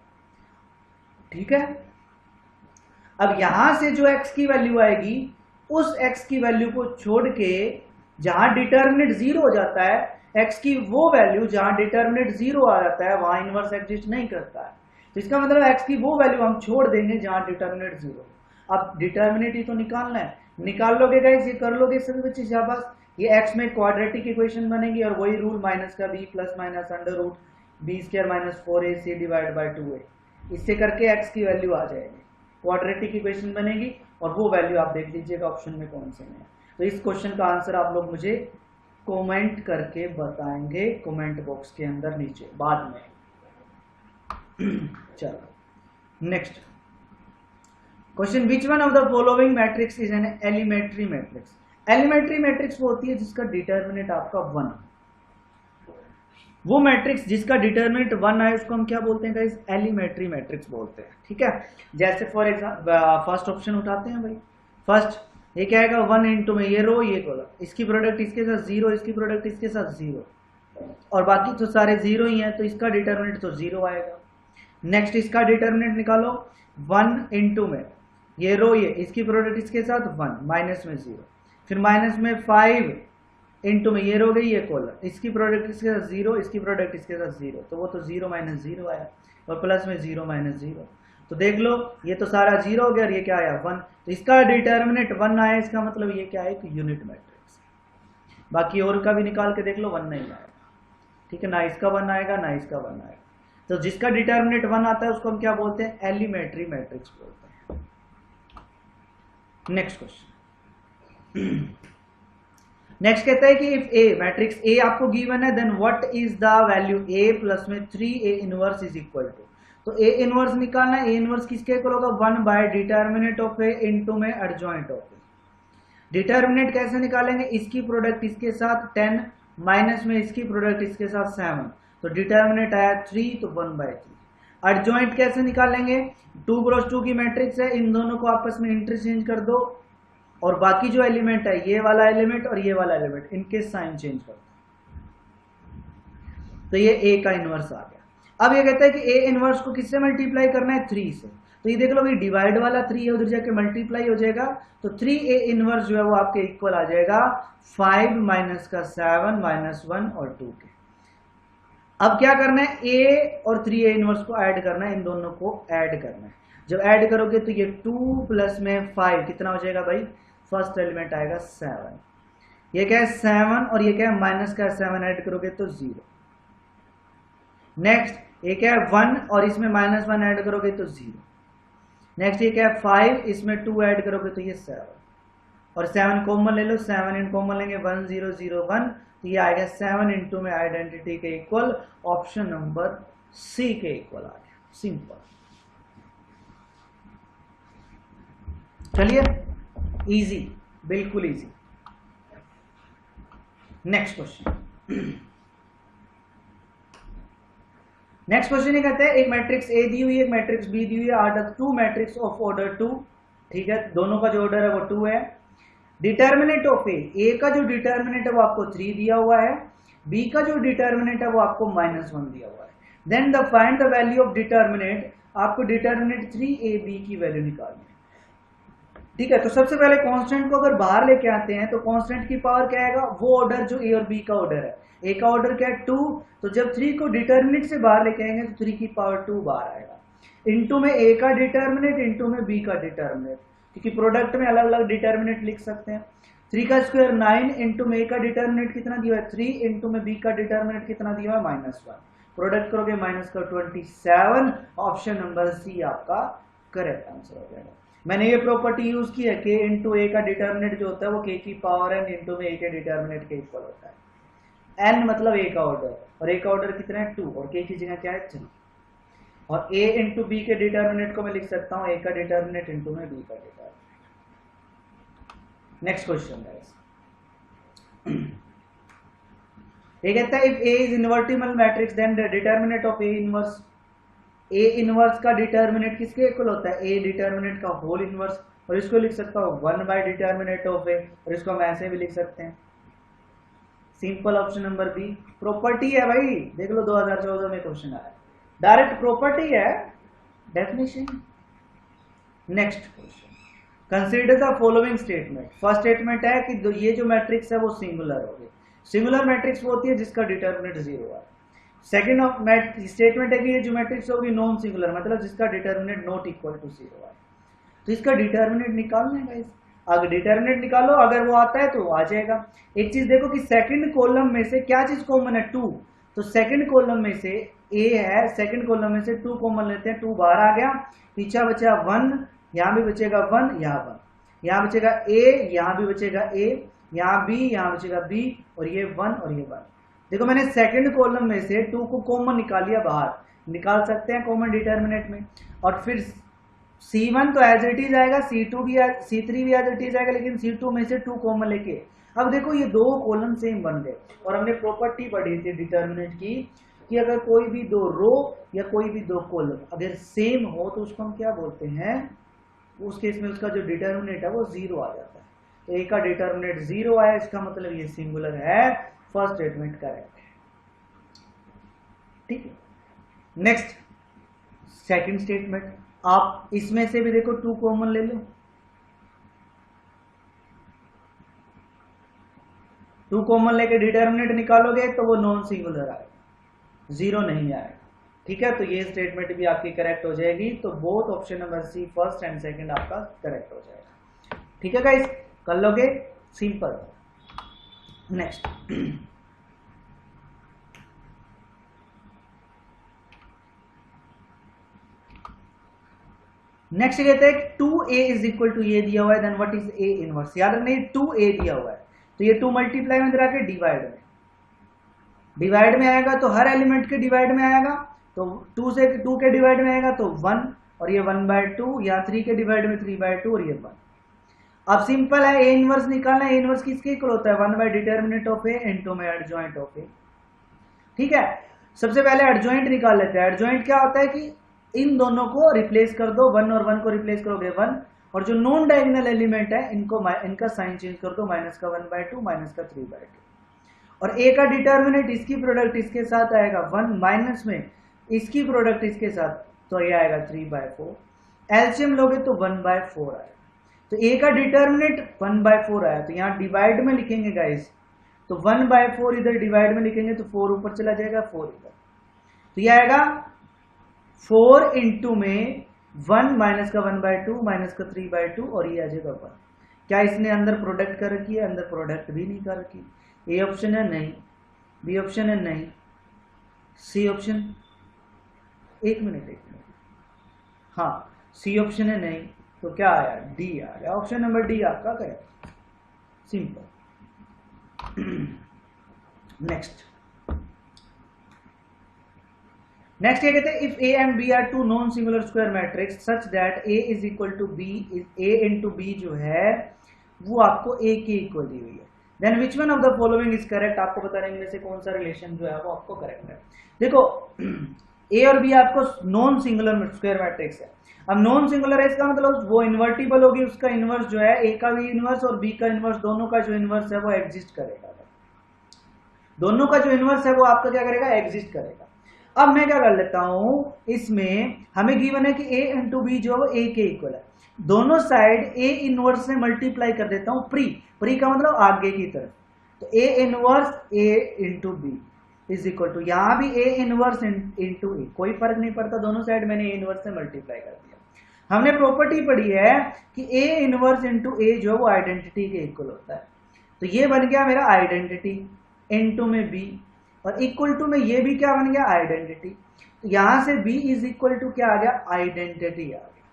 ठीक है। अब यहां से जो x की वैल्यू आएगी उस x की वैल्यू को छोड़ के जहां डिटर्मिनेंट जीरो हो जाता है, x की वो वैल्यू जहां डिटर्मिनेंट जीरो आ जाता है वहां इनवर्स एग्जिस्ट नहीं करता है। तो इसका मतलब x की वो वैल्यू हम छोड़ देंगे जहां डिटर्मिनेंट जीरो। अब डिटर्मिनेंट ही तो निकालना है, निकाल लोगे गाइस, ये कर लोगे सभी बच्चे, शाबाश। ये x में क्वाड्रेटिक इक्वेशन बनेगी और वही रूल माइनस का b plus minus under root B square minus 4ac divide by 2a, इससे करके x की वैल्यू आ जाएगी, क्वाड्रेटिक इक्वेशन बनेगी और वो वैल्यू आप देख लीजिएगा ऑप्शन में कौन से में। तो इस क्वेश्चन का आंसर आप लोग मुझे कमेंट करके बताएंगे कमेंट बॉक्स के अंदर नीचे बाद में। चलो next question, which one of the following matrix is an elementary matrix. Elementary matrix वो होती है जिसका डिटर्मिनेंट आपका 1, वो मैट्रिक्स जिसका डिटर्मिनेंट 1 आए उसको हम क्या बोलते हैं गाइस? एलिमेंट्री मैट्रिक्स बोलते हैं, ठीक है। जैसे फॉर एग्जांपल फर्स्ट ऑप्शन उठाते हैं भाई, फर्स्ट ये क्या आएगा 1 इंटू में ये रो ये कॉलम, इसकी प्रोडक्ट इसके साथ 0, इसकी प्रोडक्ट इसके साथ 0 और बाकी तो सारे 0 ही हैं, तो इसका डिटर्मिनेंट तो 0 आएगा। नेक्स्ट इसका डिटर्मिनेंट निकालो, 1 इंटू में ये रो ये, इसकी प्रोडक्ट इसके साथ 1 माइनस में 0, फिर माइनस में 5 इंटू में ये रो गई ये कॉलम, इसकी प्रोडक्ट इसके साथ 0, इसकी प्रोडक्ट इसके साथ 0, तो वो तो 0 माइनस 0 आया और प्लस में 0 माइनस 0, तो देख लो ये तो सारा 0 हो गया और ये क्या आया 1, तो इसका डिटर्मिनेंट 1 आया, इसका मतलब ये क्या है कि यूनिट मैट्रिक्स। बाकी और का भी निकाल के देख लो 1 नहीं आएगा, ठीक है, ना इसका 1 आएगा ना इसका 1 आएगा। तो जिसका डिटर्मिनेंट 1 आता है उसको हम क्या बोलते हैं? एलिमेंट्री मैट्रिक्स बोलते हैं। नेक्स्ट क्वेश्चन, नेक्स्ट कहता है कि इफ ए मैट्रिक्स ए आपको गिवन है then what is the value A plus में 3a inverse is equal to. तो ए इनवर्स निकालना है, ए इनवर्स किसके इक्वल होगा? 1 bye determinant of A into में एडजॉइंट ऑफ ए। डिटर्मिनेंट कैसे निकालेंगे? इसकी प्रोडक्ट इसके साथ 10 माइनस में इसकी प्रोडक्ट इसके साथ 7, तो डिटर्मिनेंट आया 3, तो 1/3। एडजॉइंट कैसे निकालेंगे? 2 क्रॉस 2 की मैट्रिक्स है, इन दोनों को आपस में इंटरचेंज कर दो और बाकी जो एलिमेंट है ये वाला एलिमेंट और ये वाला एलिमेंट इनके साइन चेंज कर दो, तो ये ए का इनवर्स आ गया। अब ये कहता है कि ए इनवर्स को किससे मल्टीप्लाई करना है? 3 से। तो ये देख लो भाई डिवाइड वाला 3 है, उधर जाके मल्टीप्लाई हो जाएगा, तो 3a इनवर्स जो है वो आपके इक्वल आ जाएगा 5 माइनस का 7 माइनस 1 और 2 के। अब क्या करना है? a और 3a इनवर्स को ऐड करना है, इन दोनों को ऐड करना है। जब ऐड करोगे तो ये 2 प्लस में 5 कितना हो जाएगा भाई? फर्स्ट एलिमेंट आएगा 7, ये क्या है 7 और ये क्या है माइनस का 7 ऐड करोगे तो 0। नेक्स्ट ये क्या है 1 और इसमें माइनस 1 ऐड करोगे तो 0। नेक्स्ट ये क्या है 5, इसमें 2 ऐड करोगे तो ये 7 और 7 कॉमन ले लो, 7 इन कॉमन लेंगे 1 0 0 1, तो ये आएगा 7 इंटू में आइडेंटिटी के इक्वल, ऑप्शन नंबर सी के इक्वल आ गया। सिंपल। चलिए इजी, बिल्कुल easy. Next question. Next question ये कहते हैं एक मैट्रिक्स ए दी हुई है, एक मैट्रिक्स बी दी हुई है, are the 2 matrix of order 2, ठीक है, दोनों का जो ऑर्डर है वो 2 है। डिटर्मिनेंट ऑफ ए का जो डिटर्मिनेंट है वो आपको 3 दिया हुआ है, बी का जो डिटर्मिनेंट है वो आपको -1 दिया हुआ है। Then the find the value of determinant, आपको डिटर्मिनेंट 3ab की वैल्यू निकालनी है, ठीक है। तो सबसे पहले कांस्टेंट को अगर बाहर लेके आते हैं तो कांस्टेंट की पावर क्या आएगा? वो ऑर्डर जो ए और बी का ऑर्डर है, ए का ऑर्डर क्या है 2, तो जब 3 को डिटर्मिनेंट से बाहर लेके आएंगे तो 3 की पावर 2 बाहर आएगा, इनटू में ए का डिटर्मिनेंट इनटू में बी का डिटर्मिनेंट, क्योंकि प्रोडक्ट में अलग अलग डिटर्मिनेंट लिख सकते हैं। 3 का स्क्वायर 9 इंटू में ए का डिटर्मिनेंट कितना दिया है 3, इंटू में बी का डिटर्मिनेंट कितना दिया है -1, प्रोडक्ट करोगे माइनस का 27, ऑप्शन नंबर सी आपका करेक्ट आंसर हो जाएगा। मैंने ये प्रॉपर्टी यूज की है कि इंटू ए का डिटर्मिनेंट जो होता है वो के की पावर n इंटू में ए के डिटर्मिनेंट के इक्वल होता है। n मतलब ए का ऑर्डर, और ए का ऑर्डर कितना है 2, और के की जगह क्या है 3, और a इंटू बी के डिटर्मिनेंट को मैं लिख सकता हूँ ए का डिटर्मिनेंट इंटू में बी का डिटर्मिनेंट। नेक्स्ट क्वेश्चन गाइस, ये कहता है if a is invertible matrix then the determinant of a inverse, A inverse का डिटर्मिनेंट किसके इक्वल होता है? ए डिटर्मिनेंट का होल इनवर्स, और इसको लिख सकता हूँ 1 बाय डिटर्मिनेंट ऑफ ए, और इसको हम ऐसे भी लिख सकते हैं, simple, option number B. Property है भाई, देख लो 2014 में क्वेश्चन आया, डायरेक्ट प्रॉपर्टी है, definition. Next question, consider the following statement. First statement है कि ये जो मैट्रिक्स है वो सिंगुलर होगी, सिंगुलर मैट्रिक्स वो होती है जिसका डिटर्मिनेंट 0 है। सेकेंड स्टेटमेंट है कि ये जो मैट्रिक्स होगी नॉन सिंगुलर, मतलब जिसका डिटर्मिनेंट नॉट इक्वल टू 0 है। तो इसका डिटर्मिनेंट निकालना है गाइस, अगर डिटर्मिनेंट निकालो, अगर वो आता है तो आ जाएगा। एक चीज देखो कि सेकंड कॉलम में से क्या चीज कॉमन है 2, तो सेकंड कॉलम में से a है, सेकंड कॉलम में से 2 कॉमन लेते हैं, 2 बाहर आ गया, पीछा बचा 1, यहाँ भी बचेगा 1, यहाँ 1, यहाँ बचेगा a, यहाँ भी बचेगा a, यहाँ b, यहाँ बचेगा b, और ये 1 और ये 1। देखो मैंने सेकंड कॉलम में से 2 को कॉमन निकाल लिया, बाहर निकाल सकते हैं कॉमन डिटर्मिनेंट में, और फिर C1 तो एज इट इज आएगा, C2 भी, C3 भी एज इट इज आएगा, लेकिन C2 में से 2 कॉमन लेके, अब देखो ये 2 कॉलम सेम बन गए, और हमने प्रॉपर्टी पढ़ी थी डिटर्मिनेंट की कि अगर कोई भी 2 रो या कोई भी 2 कॉलम अगर सेम हो तो उसको हम क्या बोलते हैं, उस केस में उसका जो डिटर्मिनेंट है वो 0 आ जाता है। तो ए का डिटर्मिनेंट 0 आया, इसका मतलब ये सिंगुलर है, फर्स्ट स्टेटमेंट करेक्ट है, ठीक है। नेक्स्ट सेकंड स्टेटमेंट, आप इसमें से भी देखो 2 कॉमन ले लो, 2 कॉमन लेके डिटर्मिनेंट निकालोगे तो वो नॉन सिंगुलर आएगा, 0 नहीं आएगा, ठीक है। तो ये स्टेटमेंट भी आपकी करेक्ट हो जाएगी, तो both option number C first and second आपका करेक्ट हो जाएगा, ठीक है गाइस, कर लोगे, सिंपल। नेक्स्ट नेक्स्ट कहते हैं 2a इज इक्वल टू ये दिया हुआ है, then what is a inverse. याद रखना ये 2a दिया हुआ है, तो ये 2 मल्टीप्लाई में इधर आके डिवाइड में आएगा, तो हर एलिमेंट के डिवाइड में आएगा, तो 2 से 2 के डिवाइड में आएगा तो 1, और ये 1/2, या 3 के डिवाइड में 3/2, और ये 1। अब सिंपल है, ए इनवर्स निकालना है। ए इनवर्स किसके इक्वल होता है? 1 bye determinant of A into में एडजॉइंट ऑफ ए। ठीक है, सबसे पहले एडजॉइंट निकाल लेते हैं। एडजॉइंट क्या होता है कि इन दोनों को रिप्लेस कर दो, 1 और 1 को रिप्लेस करोगे 1, और जो नॉन डायगोनल एलिमेंट है इनका साइन चेंज कर दो, माइनस का 1/2 माइनस का 3/2। और ए का डिटर्मिनेंट इसकी प्रोडक्ट इसके साथ आएगा 1, माइनस में इसकी प्रोडक्ट इसके साथ, तो ये आएगा 3/4। एलसीएम लोगे तो 1/4 आएगा। तो ए का डिटर्मिनेंट 1/4 आया, तो यहाँ डिवाइड में लिखेंगे गाइस, तो 1/4 इधर डिवाइड में लिखेंगे तो 4 ऊपर चला जाएगा, 4 इधर, तो ये आएगा 4 इंटू में 1 माइनस का 1/2 माइनस का 3/2, और ये आ जाएगा 1। क्या इसने अंदर प्रोडक्ट कर रखी है? अंदर प्रोडक्ट भी नहीं कर रखी। ए ऑप्शन है नहीं, बी ऑप्शन है नहीं, सी ऑप्शन, एक मिनट, हाँ सी ऑप्शन है नहीं, तो क्या आया? डी आ गया। ऑप्शन नंबर डी आपका करेक्ट, सिंपल। नेक्स्ट क्या कहते हैं? If A and B are two non singular square matrix such that A is equal to B, A into B जो है वो आपको ए के इक्वल दी हुई है, then which one of the following is correct. आपको बताने इनमें से कौन सा रिलेशन जो है वो आपको करेक्ट है। देखो ए और बी आपको नॉन सिंगुलर स्क्वायर मैट्रिक्स है। अब नॉन सिंगुलर है इसका मतलब वो इन्वर्टिबल होगी, उसका इनवर्स जो है ए का भी इनवर्स और बी का इनवर्स, दोनों का जो इनवर्स है वो एग्जिस्ट करेगा। दोनों का जो इनवर्स है वो आपका क्या करेगा? एग्जिस्ट करेगा। अब मैं क्या कर लेता हूं, इसमें हमें गिवन है कि a इंटू बी जो है ए के इक्वल है, दोनों साइड a इनवर्स से मल्टीप्लाई कर देता हूं, प्री का मतलब आगे की तरफ, तो a inverse a into B is equal to, यहां भी a इनवर्स इंटू ए, कोई फर्क नहीं पड़ता, दोनों साइड मैंने a इनवर्स से मल्टीप्लाई कर दिया। हमने प्रॉपर्टी पढ़ी है कि a इनवर्स इंटू ए जो है वो आइडेंटिटी के इक्वल होता है, तो ये बन गया मेरा आइडेंटिटी, इनटू में बी, और इक्वल टू में ये भी क्या बन गया? आइडेंटिटी। यहां से b इज इक्वल टू क्या आ गया? आइडेंटिटी आ गया।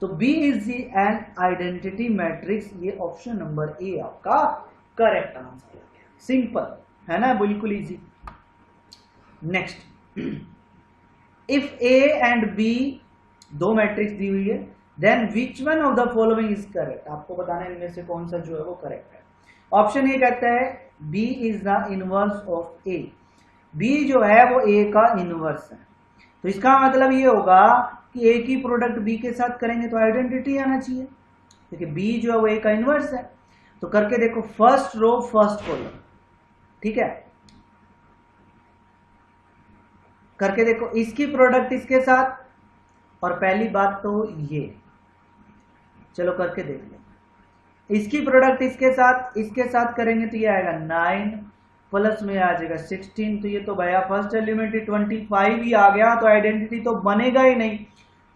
तो b is an identity matrix, ये ऑप्शन नंबर ए आपका करेक्ट आंसर है। सिंपल है ना, बिल्कुल easy. Next, if a and b दो मैट्रिक्स दी हुई है, then which one of the following is correct. आपको बताना है इनमें से कौन सा जो है वो करेक्ट है। ऑप्शन ए कहता है b is the inverse of a, b जो है वो a का इनवर्स है, तो इसका मतलब ये होगा कि a की प्रोडक्ट b के साथ करेंगे तो आइडेंटिटी आना चाहिए, क्योंकि b जो है वो a का इनवर्स है। तो करके देखो, फर्स्ट रो फर्स्ट कॉलम, ठीक है, करके देखो इसकी प्रोडक्ट इसके साथ, और पहली बात तो ये, चलो करके देख लो, इसकी प्रोडक्ट इसके साथ करेंगे तो ये आएगा 9 प्लस में आ जाएगा 16, तो ये तो भैया फर्स्ट एलिमेंट 25 ही आ गया, तो आइडेंटिटी तो बनेगा ही नहीं।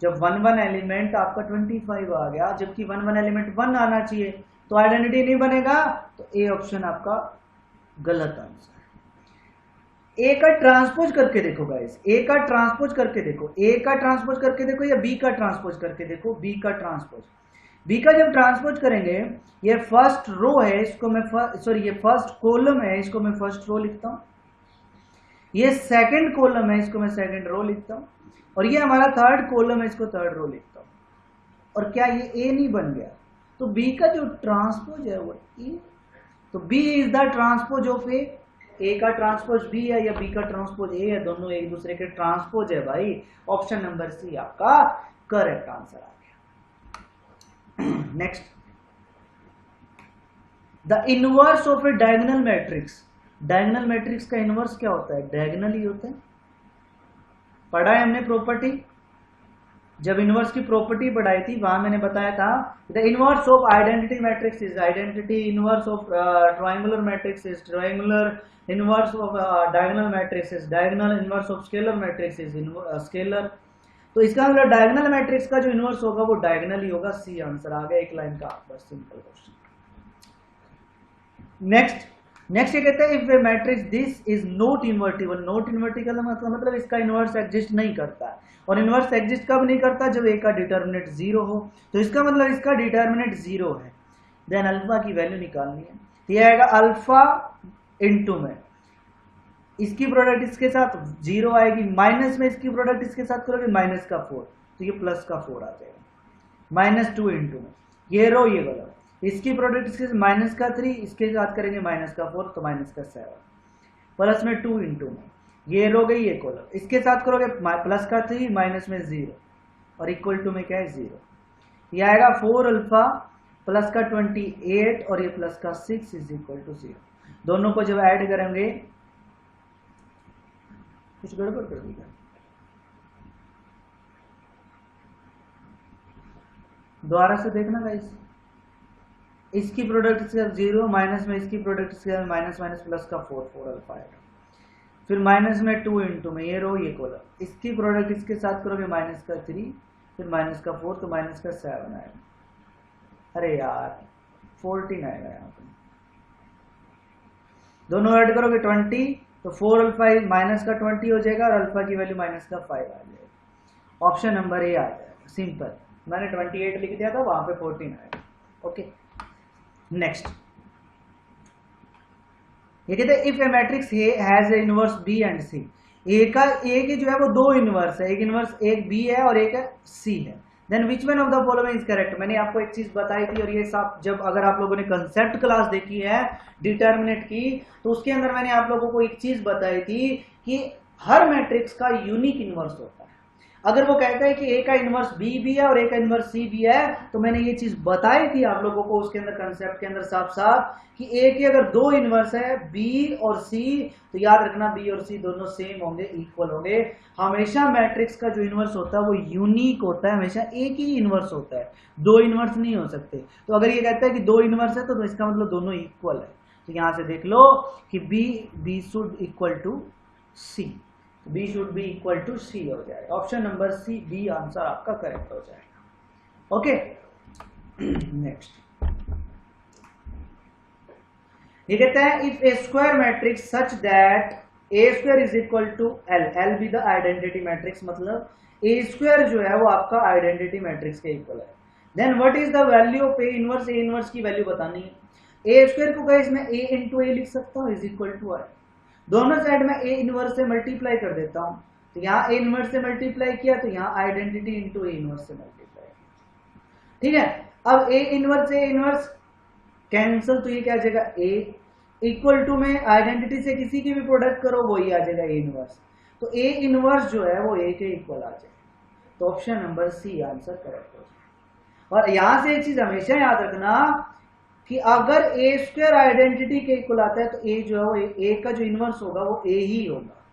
जब 1 एलिमेंट आपका 25 आ गया, जबकि 1 एलिमेंट 1 आना चाहिए, तो आइडेंटिटी नहीं बनेगा, तो ए ऑप्शन आपका गलत आंसर है। ए का ट्रांसपोज करके देखो गाइस, ए का ट्रांसपोज करके देखो, ए का ट्रांसपोज करके देखो या बी का ट्रांसपोज करके देखो, बी का ट्रांसपोज, बी का जब ट्रांसपोज करेंगे, ये फर्स्ट रो है, इसको मैं ये फर्स्ट कॉलम है, इसको मैं फर्स्ट रो लिखता हूं, ये सेकंड कॉलम है, इसको मैं सेकंड रो लिखता हूं, और ये हमारा थर्ड कॉलम है, इसको थर्ड रो लिखता हूं। और क्या ये ए नहीं बन गया? तो बी का जो ट्रांसपोज है वो ए, तो B is the transpose of A का ट्रांसपोज बी है या बी का ट्रांसपोज ए है, दोनों एक दूसरे के ट्रांसपोज है भाई। ऑप्शन नंबर सी आपका करेक्ट आंसर आ गया। Next, the inverse of A diagonal matrix, diagonal matrix का इनवर्स क्या होता है? डायगोनल ही होता है, पढ़ा है हमने प्रॉपर्टी, जब इनवर्स की प्रॉपर्टी पढ़ाई थी वहां मैंने बताया था the inverse of identity matrix is identity, inverse of triangular matrix is triangular, inverse of diagonal matrix is diagonal, inverse of scalar matrix is scalar. तो इसका मतलब डायगोनल मैट्रिक्स का जो इनवर्स होगा वो डायगोनल ही होगा। सी आंसर आ गया, एक लाइन का, बस सिंपल क्वेश्चन। नेक्स्ट ये कहते हैं if A matrix this is not invertible, not invertible मतलब इसका इनवर्स एग्जिस्ट नहीं करता, और इनवर्स एग्जिस्ट कब नहीं करता? जब ए का डिटर्मिनेंट 0 हो, तो इसका मतलब इसका डिटर्मिनेंट 0 है, देन अल्फा की वैल्यू निकालनी है, ये आएगा अल्फा इनटू में इसकी प्रोडक्ट इसके साथ 0 आएगी, माइनस में इसकी प्रोडक्ट इसके साथ करोगे -4, तो ये +4 आ जाएगा, -2 इंटू में ये रो ये वाला, इसकी प्रोडक्ट इसके माइनस का 3, इसके साथ करेंगे माइनस का 4 तो माइनस का 7, प्लस में 2 इंटू में ये लो गई ये कॉलम, इसके साथ करोगे प्लस का 3 माइनस में 0 और इक्वल टू में क्या है 0, ये आएगा 4 अल्फा प्लस का 28 और ये प्लस का 6 इज इक्वल टू 0। दोनों को जब ऐड करेंगे कुछ गड़बड़ कर दी, दोबारा से देखना गाइस, इसकी प्रोडक्ट इसके 0 माइनस में इसकी प्रोडक्ट इसके माइनस माइनस प्लस का 4 अल्फा आएगा, फिर माइनस में 2 इंटू में ये रो ये कॉलम, इसकी प्रोडक्ट इसके साथ करोगे माइनस का 3 फिर माइनस का 4 तो माइनस का 7 आएगा, अरे यार 14 आएगा यहाँ पे, दोनों ऐड करोगे 20 तो 4 अल्फा माइनस का 20 हो जाएगा और अल्फा की वैल्यू माइनस का 5 आ जाएगा। ऑप्शन नंबर ए आ जाएगा, सिंपल, मैंने 28 लिख दिया था वहां पे 14 आएगा। ओके नेक्स्ट, ये कहते हैं if A matrix A has a inverse B and C, A की जो है वो दो इनवर्स है, एक इनवर्स एक बी है और एक सी है, then which one of the following is correct. मैंने आपको एक चीज बताई थी और ये सब जब अगर आप लोगों ने कंसेप्ट क्लास देखी है डिटर्मिनेंट की तो उसके अंदर मैंने आप लोगों को एक चीज बताई थी कि हर मैट्रिक्स का यूनिक इनवर्स होता है। अगर वो कहता है कि ए का इनवर्स बी भी है और ए का इनवर्स सी भी है तो मैंने ये चीज बताई थी आप लोगों को उसके अंदर कंसेप्ट के अंदर साफ साफ कि ए की अगर दो इनवर्स है बी और सी तो याद रखना बी और सी दोनों सेम होंगे, इक्वल होंगे। हमेशा मैट्रिक्स का जो इनवर्स होता है वो यूनिक होता है, हमेशा एक ही इनवर्स होता है, दो इनवर्स नहीं हो सकते। तो अगर ये कहता है कि दो इनवर्स है तो इसका मतलब दोनों इक्वल है। तो यहां से देख लो कि B should equal to C, B should be equal to C हो जाएगा। Option number C B answer आपका करेक्ट हो जाएगा। ओके नेक्स्ट, ये कहता है if A square matrix such that A square is equal to L, L be the identity matrix, मतलब A square जो है वो आपका आइडेंटिटी मैट्रिक्स के इक्वल है, then what is the value of A inverse, A inverse की value बतानी है। ए स्क्वायर को गाइस मैं ए इंटू ए लिख सकता हूँ इज इक्वल टू आई, दोनों साइड में ए इनवर्स से मल्टीप्लाई कर देता हूं, तो यहाँ ए इनवर्स से मल्टीप्लाई किया तो यहाँ आइडेंटिटी इंटू ए इनवर्स से मल्टीप्लाई, ठीक है। अब ए इनवर्स कैंसिल तो ये क्या आ जाएगा ए इक्वल टू में आइडेंटिटी से किसी की भी प्रोडक्ट करो वही आ जाएगा ए इनवर्स, तो ए इनवर्स जो है वो ए के इक्वल आ जाएगा। तो option number C answer correct हो जाएगा। और यहां से एक चीज हमेशा याद रखना कि अगर ए स्क्वायर आइडेंटिटी के इक्वल आता है तो ए जो है वो ए का जो इनवर्स होगा वो ए ही होगा।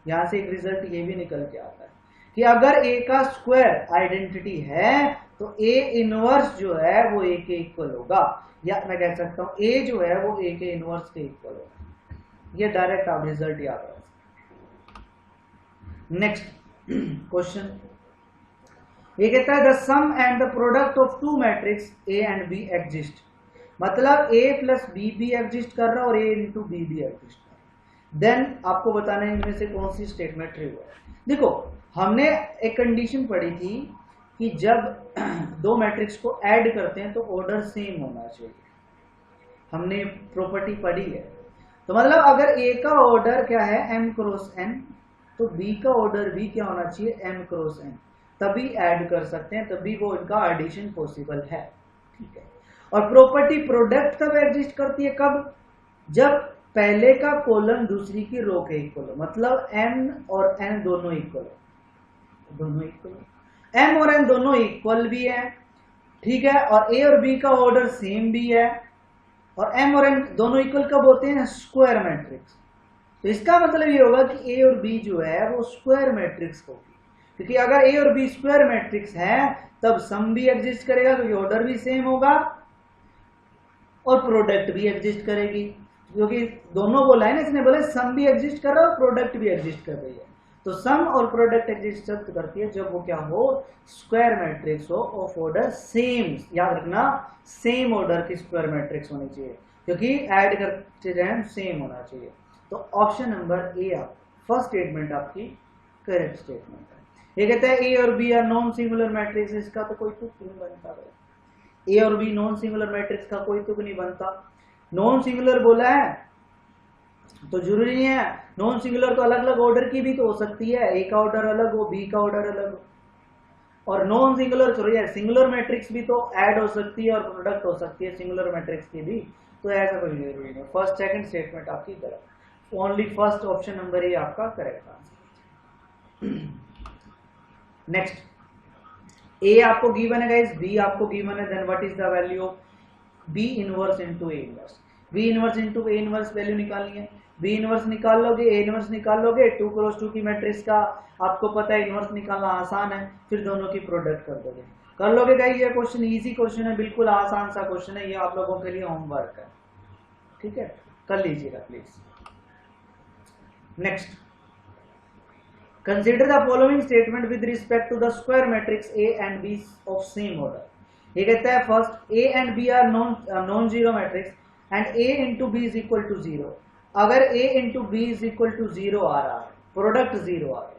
यहां से एक रिजल्ट ये भी निकल के आता है कि अगर ए का स्क्वायर आइडेंटिटी है तो ए इनवर्स जो है वो ए के इक्वल होगा, या मैं कह सकता हूं ए जो है वो ए के इनवर्स के इक्वल होगा। ये डायरेक्ट आप रिजल्ट याद रख सकते। नेक्स्ट क्वेश्चन, ये कहता है the sum and the product of two matrix A and B exist, मतलब a प्लस बी भी एग्जिस्ट कर रहा है और a इंटू बी भी एग्जिस्ट कर रहा है, देन आपको बताना है इनमें से कौन सी स्टेटमेंट ट्रू है। देखो हमने एक कंडीशन पढ़ी थी कि जब दो मैट्रिक्स को ऐड करते हैं तो ऑर्डर सेम होना चाहिए, हमने प्रॉपर्टी पढ़ी है। तो मतलब अगर a का ऑर्डर क्या है m क्रॉस n तो b का ऑर्डर भी क्या होना चाहिए m क्रॉस n, तभी ऐड कर सकते हैं, तभी वो इनका एडिशन पॉसिबल है, ठीक है। और प्रॉपर्टी प्रोडक्ट तब एग्जिस्ट करती है कब, जब पहले का कॉलम दूसरी की रो के इक्वल हो, मतलब m और n दोनों इक्वल हो, दोनों इक्वल हो, m और n दोनों इक्वल भी है, ठीक है, और a और b का ऑर्डर सेम भी है, और m और n दोनों इक्वल कब होते हैं स्क्वायर मैट्रिक्स। तो इसका मतलब ये होगा कि a और b जो है वो स्क्वायर मैट्रिक्स होगी, क्योंकि अगर a और b स्क्वायर मैट्रिक्स है तब सम भी एग्जिस्ट करेगा क्योंकि ऑर्डर भी सेम होगा और प्रोडक्ट भी एग्जिस्ट करेगी, क्योंकि दोनों बोला है ना, इसने बोला सम भी एग्जिस्ट कर रहा है और प्रोडक्ट भी एग्जिस्ट कर रही है। तो सम और प्रोडक्ट एग्जिस्ट करती है जब वो क्या हो स्क्वायर मैट्रिक्स हो ऑफ ऑर्डर सेम, याद रखना सेम ऑर्डर की स्क्वायर मैट्रिक्स होनी चाहिए, क्योंकि ऐड करते टाइम सेम होना चाहिए। तो ऑप्शन नंबर ए आप फर्स्ट स्टेटमेंट आपकी करेक्ट स्टेटमेंट है। ये कहता है ए और B are non singular matrix, इसका तो कोई तुक नहीं बनता है, ए और बी नॉन सिंगुलर मैट्रिक्स का कोई तुक नहीं बनता। नॉन सिंगुलर बोला है तो जरूरी नहीं है, नॉन सिंगुलर तो अलग अलग ऑर्डर की भी तो हो सकती है, ए का ऑर्डर अलग हो बी का ऑर्डर अलग हो, और नॉन सिंगुलर सॉरी है, सिंगुलर मैट्रिक्स भी तो ऐड हो सकती है और प्रोडक्ट हो सकती है सिंगुलर मैट्रिक्स की भी, तो ऐसा कोई जरूरी नहीं। फर्स्ट सेकंड स्टेटमेंट आपकी गलत, only first option number A आपका करेक्ट आंसर। नेक्स्ट, ए आपको गिवन है गाइस, बी आपको गिवन है, then what is the value of B inverse into A inverse. B inverse into A inverse value निकालनी है, B inverse निकाल लोगे, A inverse निकाल लोगे, 2 क्रॉस 2 की मैट्रिक्स का आपको पता है इनवर्स निकालना आसान है, फिर दोनों की प्रोडक्ट कर दोगे, कर लोगे गाइस। ये क्वेश्चन इजी क्वेश्चन है, बिल्कुल आसान सा क्वेश्चन है, ये आप लोगों के लिए होमवर्क है, ठीक है, कर लीजिएगा please. Next, consider the following statement with respect to the square matrix A and B of same order. ये कहता है first A and B are non zero matrix and A into B is equal to zero. अगर a into B is equal to zero आ रहा है, product zero आ रहा है,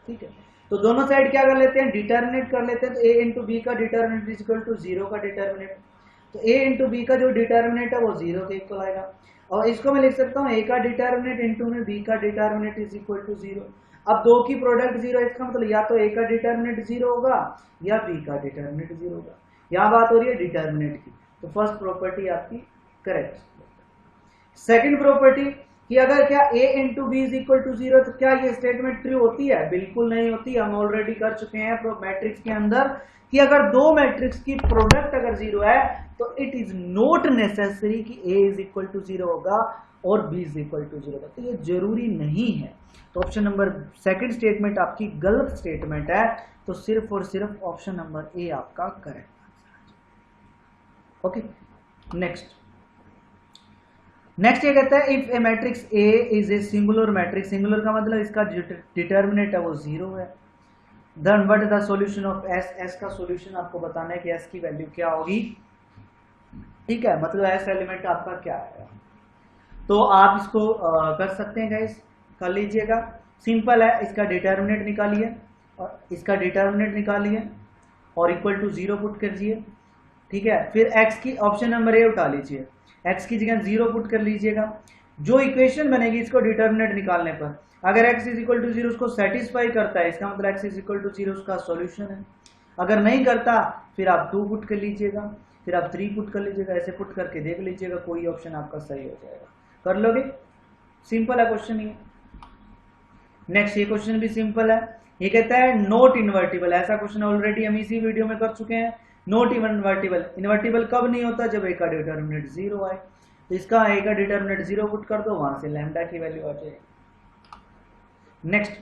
ठीक है, तो दोनों साइड क्या कर लेते हैं, डिटर्मिनेट कर लेते हैं। तो a इंटू बी का determinant is equal to zero का डिटर्मिनेट, तो a इंटू बी का जो डिटर्मिनेट है वो जीरो के इक्वल आएगा। और इसको मैं लिख सकता हूँ a का डिटर्मिनेट इंटू में b का determinant is equal to zero. अब दो की प्रोडक्ट जीरो, इसका मतलब या तो a का डिटर्मिनेट जीरो होगा या b का डिटर्मिनेट जीरो होगा। यहाँ बात हो रही है डिटर्मिनेट की, तो फर्स्ट प्रॉपर्टी आपकी करेक्ट। सेकंड प्रॉपर्टी कि अगर क्या a into B is equal to zero, तो क्या ये स्टेटमेंट ट्रू होती है? बिल्कुल नहीं होती। हम ऑलरेडी कर चुके हैं मैट्रिक्स के अंदर कि अगर दो मैट्रिक्स की प्रोडक्ट अगर जीरो है तो इट इज नॉट नेसेसरी कि a is equal to zero होगा और b is equal to zero होगा, तो ये जरूरी नहीं है। तो ऑप्शन नंबर सेकंड स्टेटमेंट आपकी गलत स्टेटमेंट है, तो सिर्फ और सिर्फ ऑप्शन नंबर ए आपका करेक्ट। ओके, नेक्स्ट ये कहता है if A matrix A is A singular matrix, singular का मतलब इसका डिटर्मिनेट है वो जीरो है, then what is the solution of S. S का सॉल्यूशन आपको बताना है कि एस की वैल्यू क्या होगी, ठीक है, मतलब एस एलिमेंट आपका क्या है। तो आप इसको कर सकते हैं गाइस, कर लीजिएगा, सिंपल है। इसका डिटर्मिनेट निकालिए और इसका डिटर्मिनेट निकालिए और इक्वल टू जीरो पुट करिए, ठीक है। फिर एक्स की ऑप्शन नंबर ए उठा लीजिए, एक्स की जगह जीरो पुट कर लीजिएगा। जो इक्वेशन बनेगी इसको डिटर्मिनेट निकालने पर, अगर X is equal to zero उसको सेटिस्फाई करता है, इसका मतलब X is equal to zero उसका सॉल्यूशन है। अगर नहीं करता फिर आप 2 पुट कर लीजिएगा, फिर आप 3 पुट कर लीजिएगा, ऐसे पुट करके देख लीजिएगा कोई ऑप्शन आपका सही हो जाएगा। कर लोगे, सिंपल है क्वेश्चन ये। नेक्स्ट, ये क्वेश्चन भी सिंपल है। ये कहता है नॉट इन्वर्टिबल, ऐसा क्वेश्चन ऑलरेडी हम इसी वीडियो में कर चुके हैं। नॉट इन्वर्टिबल, इन्वर्टिबल कब नहीं होता? जब ए का डिटर्मिनेट जीरो आए। तो इसका ए का डिटर्मिनेट जीरो पुट कर दो, वहां से लैम्डा की वैल्यू आ जाएगी। Next,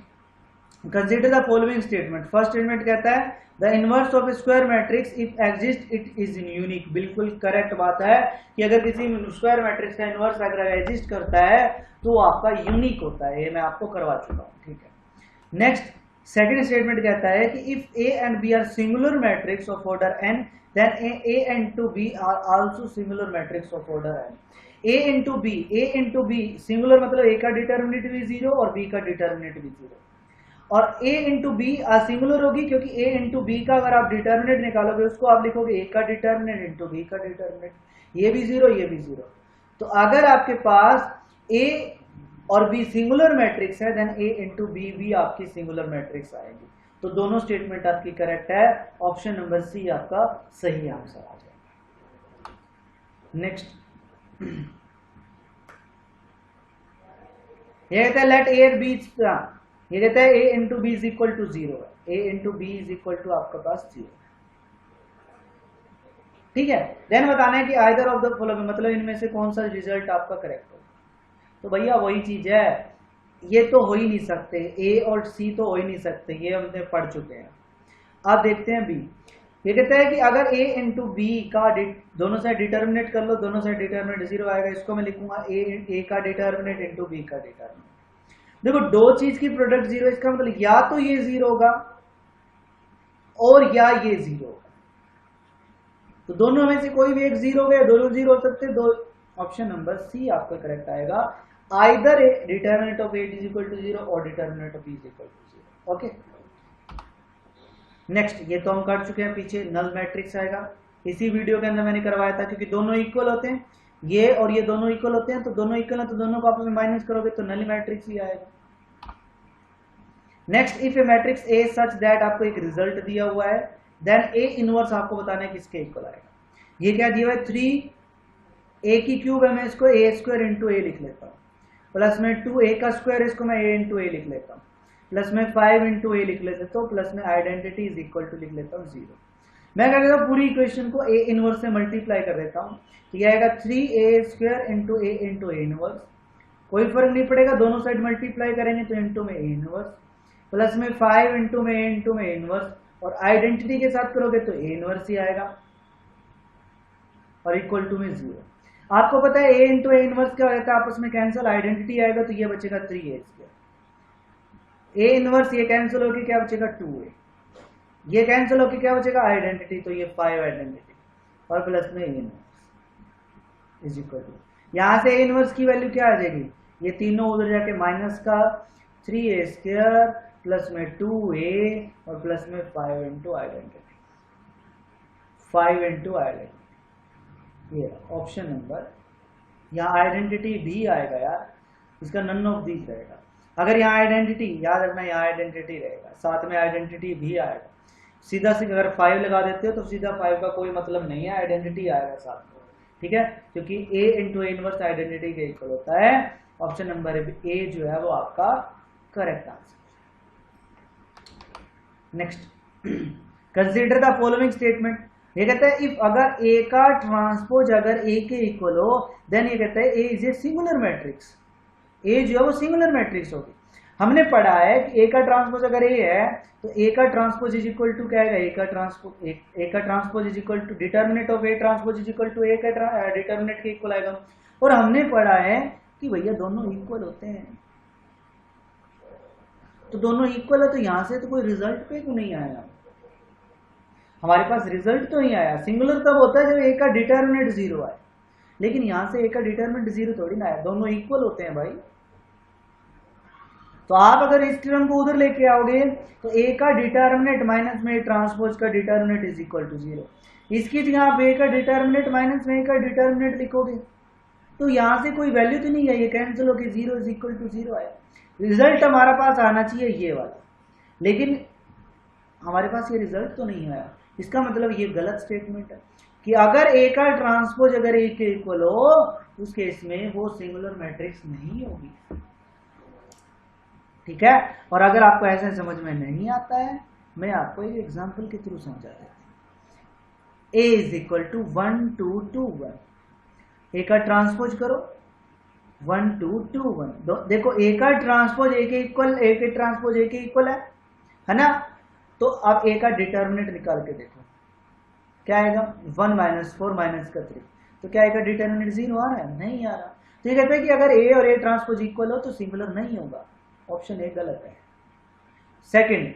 consider the following statement. First statement कहता है the inverse of square matrix if exist it is unique. बिल्कुल करेक्ट बात है कि अगर किसी स्क्वायर मैट्रिक्स का इनवर्स अगर एग्जिस्ट करता है तो वो आपका यूनिक होता है, ये मैं आपको करवा चुका हूँ, ठीक है। नेक्स्ट, सेकंड स्टेटमेंट कहता है कि if A and B are singular matrix of order n then A and two B are also singular matrix of order n। A into B singular मतलब ए का डिटर्मिनेट भी zero और B का determinate भी zero, और ए into B singular होगी क्योंकि ए into B का अगर आप डिटर्मिनेट निकालोगे उसको आप लिखोगे ए का डिटर्मिनेट इंटू बी का डिटर्मिनेट, ये भी जीरो ये भी जीरो। तो अगर आपके पास ए और बी सिंगुलर मैट्रिक्स है देन ए इंटू बी भी आपकी सिंगुलर मैट्रिक्स आएगी। तो दोनों स्टेटमेंट आपकी करेक्ट है, ऑप्शन नंबर सी आपका सही आंसर आ जाएगा। नेक्स्ट, ये कहता है लेट ए बी, ये कहता है A into B is equal to zero है, A into B is equal to आपके पास जीरो, ठीक है। देन बताना है कि आइदर ऑफ द फॉलोइंग, मतलब इनमें से कौन सा रिजल्ट आपका करेक्ट हो। तो भैया वही चीज है, ये तो हो ही नहीं सकते, ए और सी तो हो ही नहीं सकते, ये हमने पढ़ चुके हैं। अब देखते हैं बी। ये कहता है कि अगर ए इंटू बी का दोनों साइड डिटर्मिनेट कर लो, दोनों साइड डिटर्मिनेट जीरो आएगा, इसको मैं लिखूंगा ए का डिटर्मिनेट इंटू बी का डिटर्मिनेट। देखो दो चीज की प्रोडक्ट जीरो, इसका मतलब या तो ये जीरो होगा और या ये जीरो होगा, तो दोनों में से कोई भी एक जीरो होगा, दोनों जीरो हो सकते, दो ऑप्शन नंबर सी आपका करेक्ट आएगा। Either A determinant of A is equal to zero और determinant of B is equal to zero. Okay, next, ये तो हम कर चुके हैं, पीछे नल मैट्रिक्स आएगा, इसी वीडियो के अंदर मैंने करवाया था, क्योंकि दोनों इक्वल होते हैं, ये और ये दोनों इक्वल होते हैं, तो दोनों इक्वल है तो दोनों को आपस में माइनस करोगे तो नल मैट्रिक्स ही आएगा। Next, if A matrix A such that, आपको एक रिजल्ट दिया हुआ है, देन ए इनवर्स आपको बताना है किसके इक्वल आएगा। ये क्या दिया हुआ है, 3 ए की क्यूब है, मैं इसको ए स्क्वायर इंटू ए लिख लेता हूँ, प्लस में 2 ए का स्क्वायर, इसको मैं ए इंटू ए लिख लेता हूँ, प्लस में 5 इंटू ए लिख लेता हूँ, प्लस में आइडेंटिटी इज इक्वल टू लिख लेता हूँ 0। मैं क्या करता हूँ, पूरी इक्वेशन को ए इनवर्स से मल्टीप्लाई कर देता हूँ, तो ये आएगा 3a square into A inverse, कोई फर्क नहीं पड़ेगा, दोनों साइड मल्टीप्लाई करेंगे तो इंटू में ए इनवर्स, प्लस में 5 इंटू में ए इनवर्स, और आइडेंटिटी के साथ करोगे तो ए इनवर्स ही आएगा, और इक्वल टू में 0। आपको पता है ए इंटू ए इनवर्स क्या रहता है, आपस में कैंसिल, आइडेंटिटी आएगा तो ये बचेगा 3a स्क्वायर, ए इनवर्स ये कैंसिल होकर क्या बचेगा 2a, ये कैंसिल होकर क्या बचेगा आइडेंटिटी, तो ये 5 आइडेंटिटी, और प्लस में A inverse is equal to, यहां से ए इनवर्स की वैल्यू क्या आ जाएगी, ये तीनों उधर जाके माइनस का 3a स्क्वायर प्लस में 2a और प्लस में 5 इंटू आइडेंटिटी, 5 इंटू आइडेंटिटी, ये ऑप्शन नंबर, यहाँ आइडेंटिटी भी आएगा यार, इसका नन ऑफ दीज रहेगा। अगर यहाँ आइडेंटिटी, याद रखना यहाँ आइडेंटिटी रहेगा, साथ में आइडेंटिटी भी आएगा, सीधा सीधा अगर 5 लगा देते हो तो सीधा 5 का कोई मतलब नहीं है, आइडेंटिटी आएगा साथ में, ठीक है, क्योंकि ए इंटू ए इनवर्स आइडेंटिटी के इक्वल होता है। ऑप्शन नंबर ए जो है वो आपका correct answer. Next, consider the following statement, ये कहता है इफ अगर ए का ट्रांसपोज अगर ए के इक्वल हो, देन ये कहता है ए is A singular matrix, A जो है वो सिंगुलर मैट्रिक्स होगी। हमने पढ़ा है कि ए का ट्रांसपोज अगर ए है तो ए का ट्रांसपोज इज इक्वल टू क्या आएगा, ए का transpose is equal to determinant of A transpose is equal to A का डिटर्मिनेंट के इक्वल आएगा। और हमने पढ़ा है कि भैया दोनों इक्वल होते हैं, तो दोनों इक्वल है तो यहां से तो कोई रिजल्ट पे क्यों नहीं आया, हमारे पास रिजल्ट तो नहीं आया। सिंगुलर तब होता है जब ए का डिटर्मिनेंट 0 आए, लेकिन यहां से ए का डिटर्मिनेंट 0 थोड़ी ना आया, दोनों इक्वल होते हैं भाई। तो आप अगर इस टर्म को उधर लेके आओगे तो ए का डिटर्मिनेंट माइनस में ट्रांसपोज का डिटर्मिनेंट इज इक्वल टू 0, इसकी जगह आप ए का डिटर्मिनेंट माइनस में ए का डिटर्मिनेंट लिखोगे तो यहां से कोई वैल्यू तो नहीं है, ये कैंसिल होकर 0 इज इक्वल टू 0 आया। रिजल्ट हमारा पास आना चाहिए ये वाला, लेकिन हमारे पास ये रिजल्ट तो नहीं आया, इसका मतलब ये गलत स्टेटमेंट है कि अगर ए का ट्रांसपोज अगर ए के इक्वल हो उस केस में वो सिंगुलर मैट्रिक्स नहीं होगी, ठीक है। और अगर आपको ऐसा समझ में नहीं आता है, मैं आपको एक एग्जांपल के थ्रू समझा देता हूं। ए इज इक्वल टू 1 2 2 1, ए का ट्रांसपोज करो 1 2 2 1, देखो ए का ट्रांसपोज ए के इक्वल, ए के ट्रांसपोज ए के इक्वल है ना। तो अब ए का डिटर्मिनेंट निकाल के देखो क्या आएगा, 1 माइनस 4 माइनस का 3, तो क्या आएगा डिटर्मिनेंट 0 आ रहा है, नहीं आ रहा। तो ये कहते हैं कि अगर ए और ए ट्रांसपोज इक्वल हो तो सिंगुलर नहीं होगा, ऑप्शन ए गलत है। Second,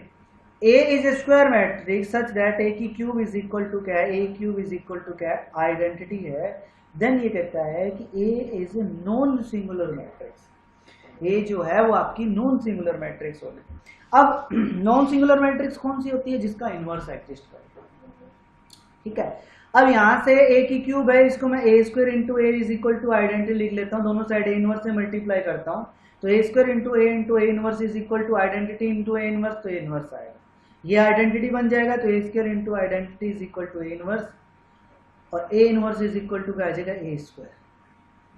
A is a square matrix such that A की क्यूब इज इक्वल टू क्या है, A cube is equal to क्या है, आइडेंटिटी है। देन ये कहता है कि A is a non singular matrix, A जो है वो आपकी नॉन सिंगुलर मैट्रिक्स होगी। अब नॉन सिंगुलर मैट्रिक्स कौन सी होती है, जिसका इनवर्स एग्जिस्ट करे, ठीक है। अब यहां से ए की क्यूब है, इसको मैं A square into A is equal to identity लिख लेता हूँ, दोनों साइड ए इनवर्स से मल्टीप्लाई करता हूँ, तो A square into A inverse is equal to identity into A inverse, तो ए इनवर्स आएगा, ये आइडेंटिटी बन जाएगा, तो A square into identity is equal to A inverse, और A inverse is equal to क्या आ जाएगा ए स्क्वायर।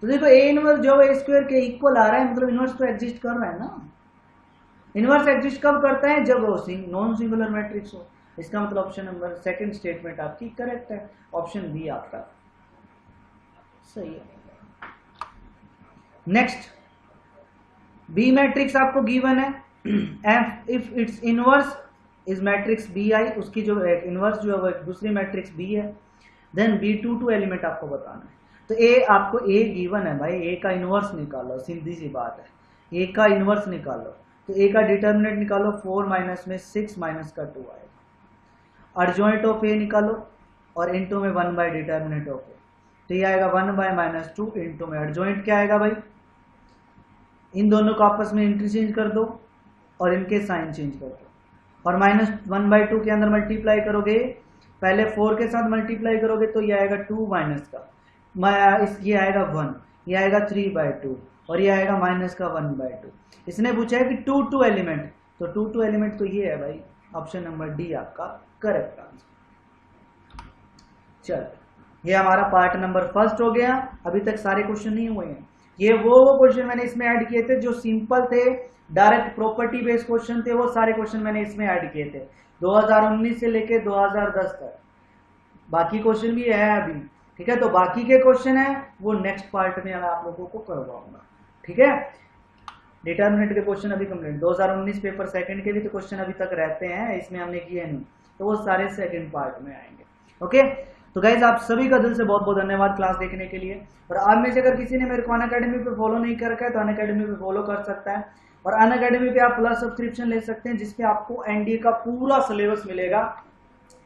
तो देखो ए इनवर्स जो ए स्क्वायर के इक्वल आ रहा है, मतलब इनवर्स तो एग्जिस्ट कर रहा है ना। इनवर्स एग्जिस्ट कब करता है, जब वो नॉन सिंगुलर मैट्रिक्स हो। इसका मतलब ऑप्शन नंबर सेकंड स्टेटमेंट आपकी करेक्ट है, ऑप्शन बी आपका सही है। नेक्स्ट, बी मैट्रिक्स आपको गिवन है, F if it's inverse is matrix B I, उसकी जो इनवर्स जो है वो दूसरी मैट्रिक्स बी है, देन B22 एलिमेंट आपको बताना है। तो ए आपको ए गिवन है भाई, ए का इनवर्स निकालो, सीधी सी बात है, ए का इनवर्स निकालो, तो ए का डिटर्मिनेंट निकालो, 4 माइनस में 6 माइनस का 2 आएगा, अर्जॉइंट ऑफ ए निकालो और इनटू में 1 बाय डिटर्मिनेंट ऑफ ए, तो ये आएगा 1 बाय माइनस 2 इनटू में अर्जॉइंट क्या आएगा भाई, इन दोनों को आपस में इंटरचेंज कर दो और इनके साइन चेंज कर दो, और माइनस 1/2 के अंदर मल्टीप्लाई करोगे, पहले 4 के साथ मल्टीप्लाई करोगे तो ये आएगा 2 माइनस का, ये आएगा 1, ये आएगा 3/2 और ये आएगा माइनस का 1/2। इसने पूछा है कि 2 एलिमेंट, तो 2 एलिमेंट तो ये है भाई, ऑप्शन नंबर डी आपका करेक्ट आंसर। चल, ये हमारा पार्ट नंबर फर्स्ट हो गया। अभी तक सारे क्वेश्चन नहीं हुए हैं, ये वो क्वेश्चन मैंने इसमें ऐड किए थे जो सिंपल थे, डायरेक्ट प्रॉपर्टी बेस्ड क्वेश्चन थे, वो सारे क्वेश्चन मैंने इसमें ऐड किए थे 2019 से लेके 2010 तक। बाकी क्वेश्चन भी है अभी, ठीक है। तो बाकी के क्वेश्चन है वो नेक्स्ट पार्ट में आप लोगों को करवाऊंगा, ठीक है। डिटर्मिनेंट के क्वेश्चन अभी कंप्लीट, 2019 पेपर सेकंड के भी तो क्वेश्चन अभी तक रहते हैं, इसमें हमने किए नहीं, तो वो सारे सेकंड पार्ट में आएंगे। ओके, तो गाइज आप सभी का दिल से बहुत बहुत धन्यवाद क्लास देखने के लिए। और आप में से अगर किसी ने मेरे को अनअकैडमी पे फॉलो नहीं कर रखा है तो अनअकैडमी पे फॉलो कर सकता है। और अनअकैडमी पे आप प्लस सब्सक्रिप्शन ले सकते हैं, जिसपे आपको एनडीए का पूरा सिलेबस मिलेगा,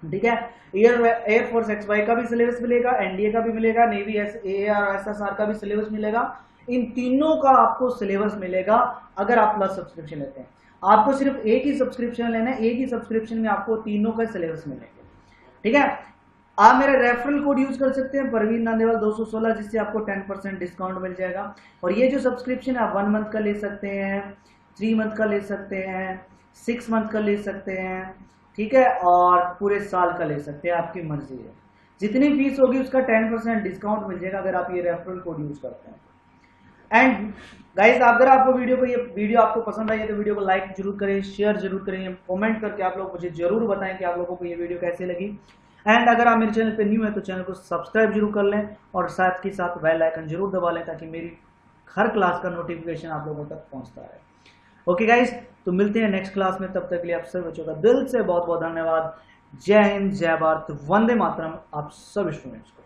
ठीक है। एयरफोर्स XY का भी सिलेबस मिलेगा, एनडीए का भी मिलेगा, नेवी AAR SSR का भी सिलेबस मिलेगा। इन तीनों का आपको सिलेबस मिलेगा अगर आप प्लस सब्सक्रिप्शन लेते हैं। आपको सिर्फ एक ही सब्सक्रिप्शन लेना है, एक ही सब्सक्रिप्शन में आपको तीनों का सिलेबस मिलेगा, ठीक है। आप मेरा रेफरल कोड यूज कर सकते हैं परवीन नांदेवाल 216, जिससे आपको 10% डिस्काउंट मिल जाएगा। और ये जो सब्सक्रिप्शन है आप 1 मंथ का ले सकते हैं, 3 मंथ का ले सकते हैं, 6 मंथ का ले सकते हैं, ठीक है, और पूरे साल का ले सकते हैं, आपकी मर्जी है। जितनी फीस होगी उसका 10% डिस्काउंट मिल जाएगा अगर आप ये रेफरल कोड यूज करते हैं। एंड गाइस, अगर आपको ये वीडियो आपको पसंद आई है तो वीडियो को लाइक जरूर करें, शेयर जरूर करें, कमेंट करके आप लोग मुझे जरूर बताएं कि आप लोगों को ये वीडियो कैसी लगी। एंड अगर आप मेरे चैनल पे न्यू है तो चैनल को सब्सक्राइब जरूर कर लें और साथ ही साथ बेल आइकन जरूर दबा लें ताकि मेरी हर क्लास का नोटिफिकेशन आप लोगों तक पहुंचता रहे। ओके गाइस, तो मिलते हैं नेक्स्ट क्लास में, तब तक के लिए आप सभी बच्चों का दिल से बहुत बहुत धन्यवाद। जय हिंद, जय भारत, वंदे मातरम आप सभी स्टूडेंट्स को।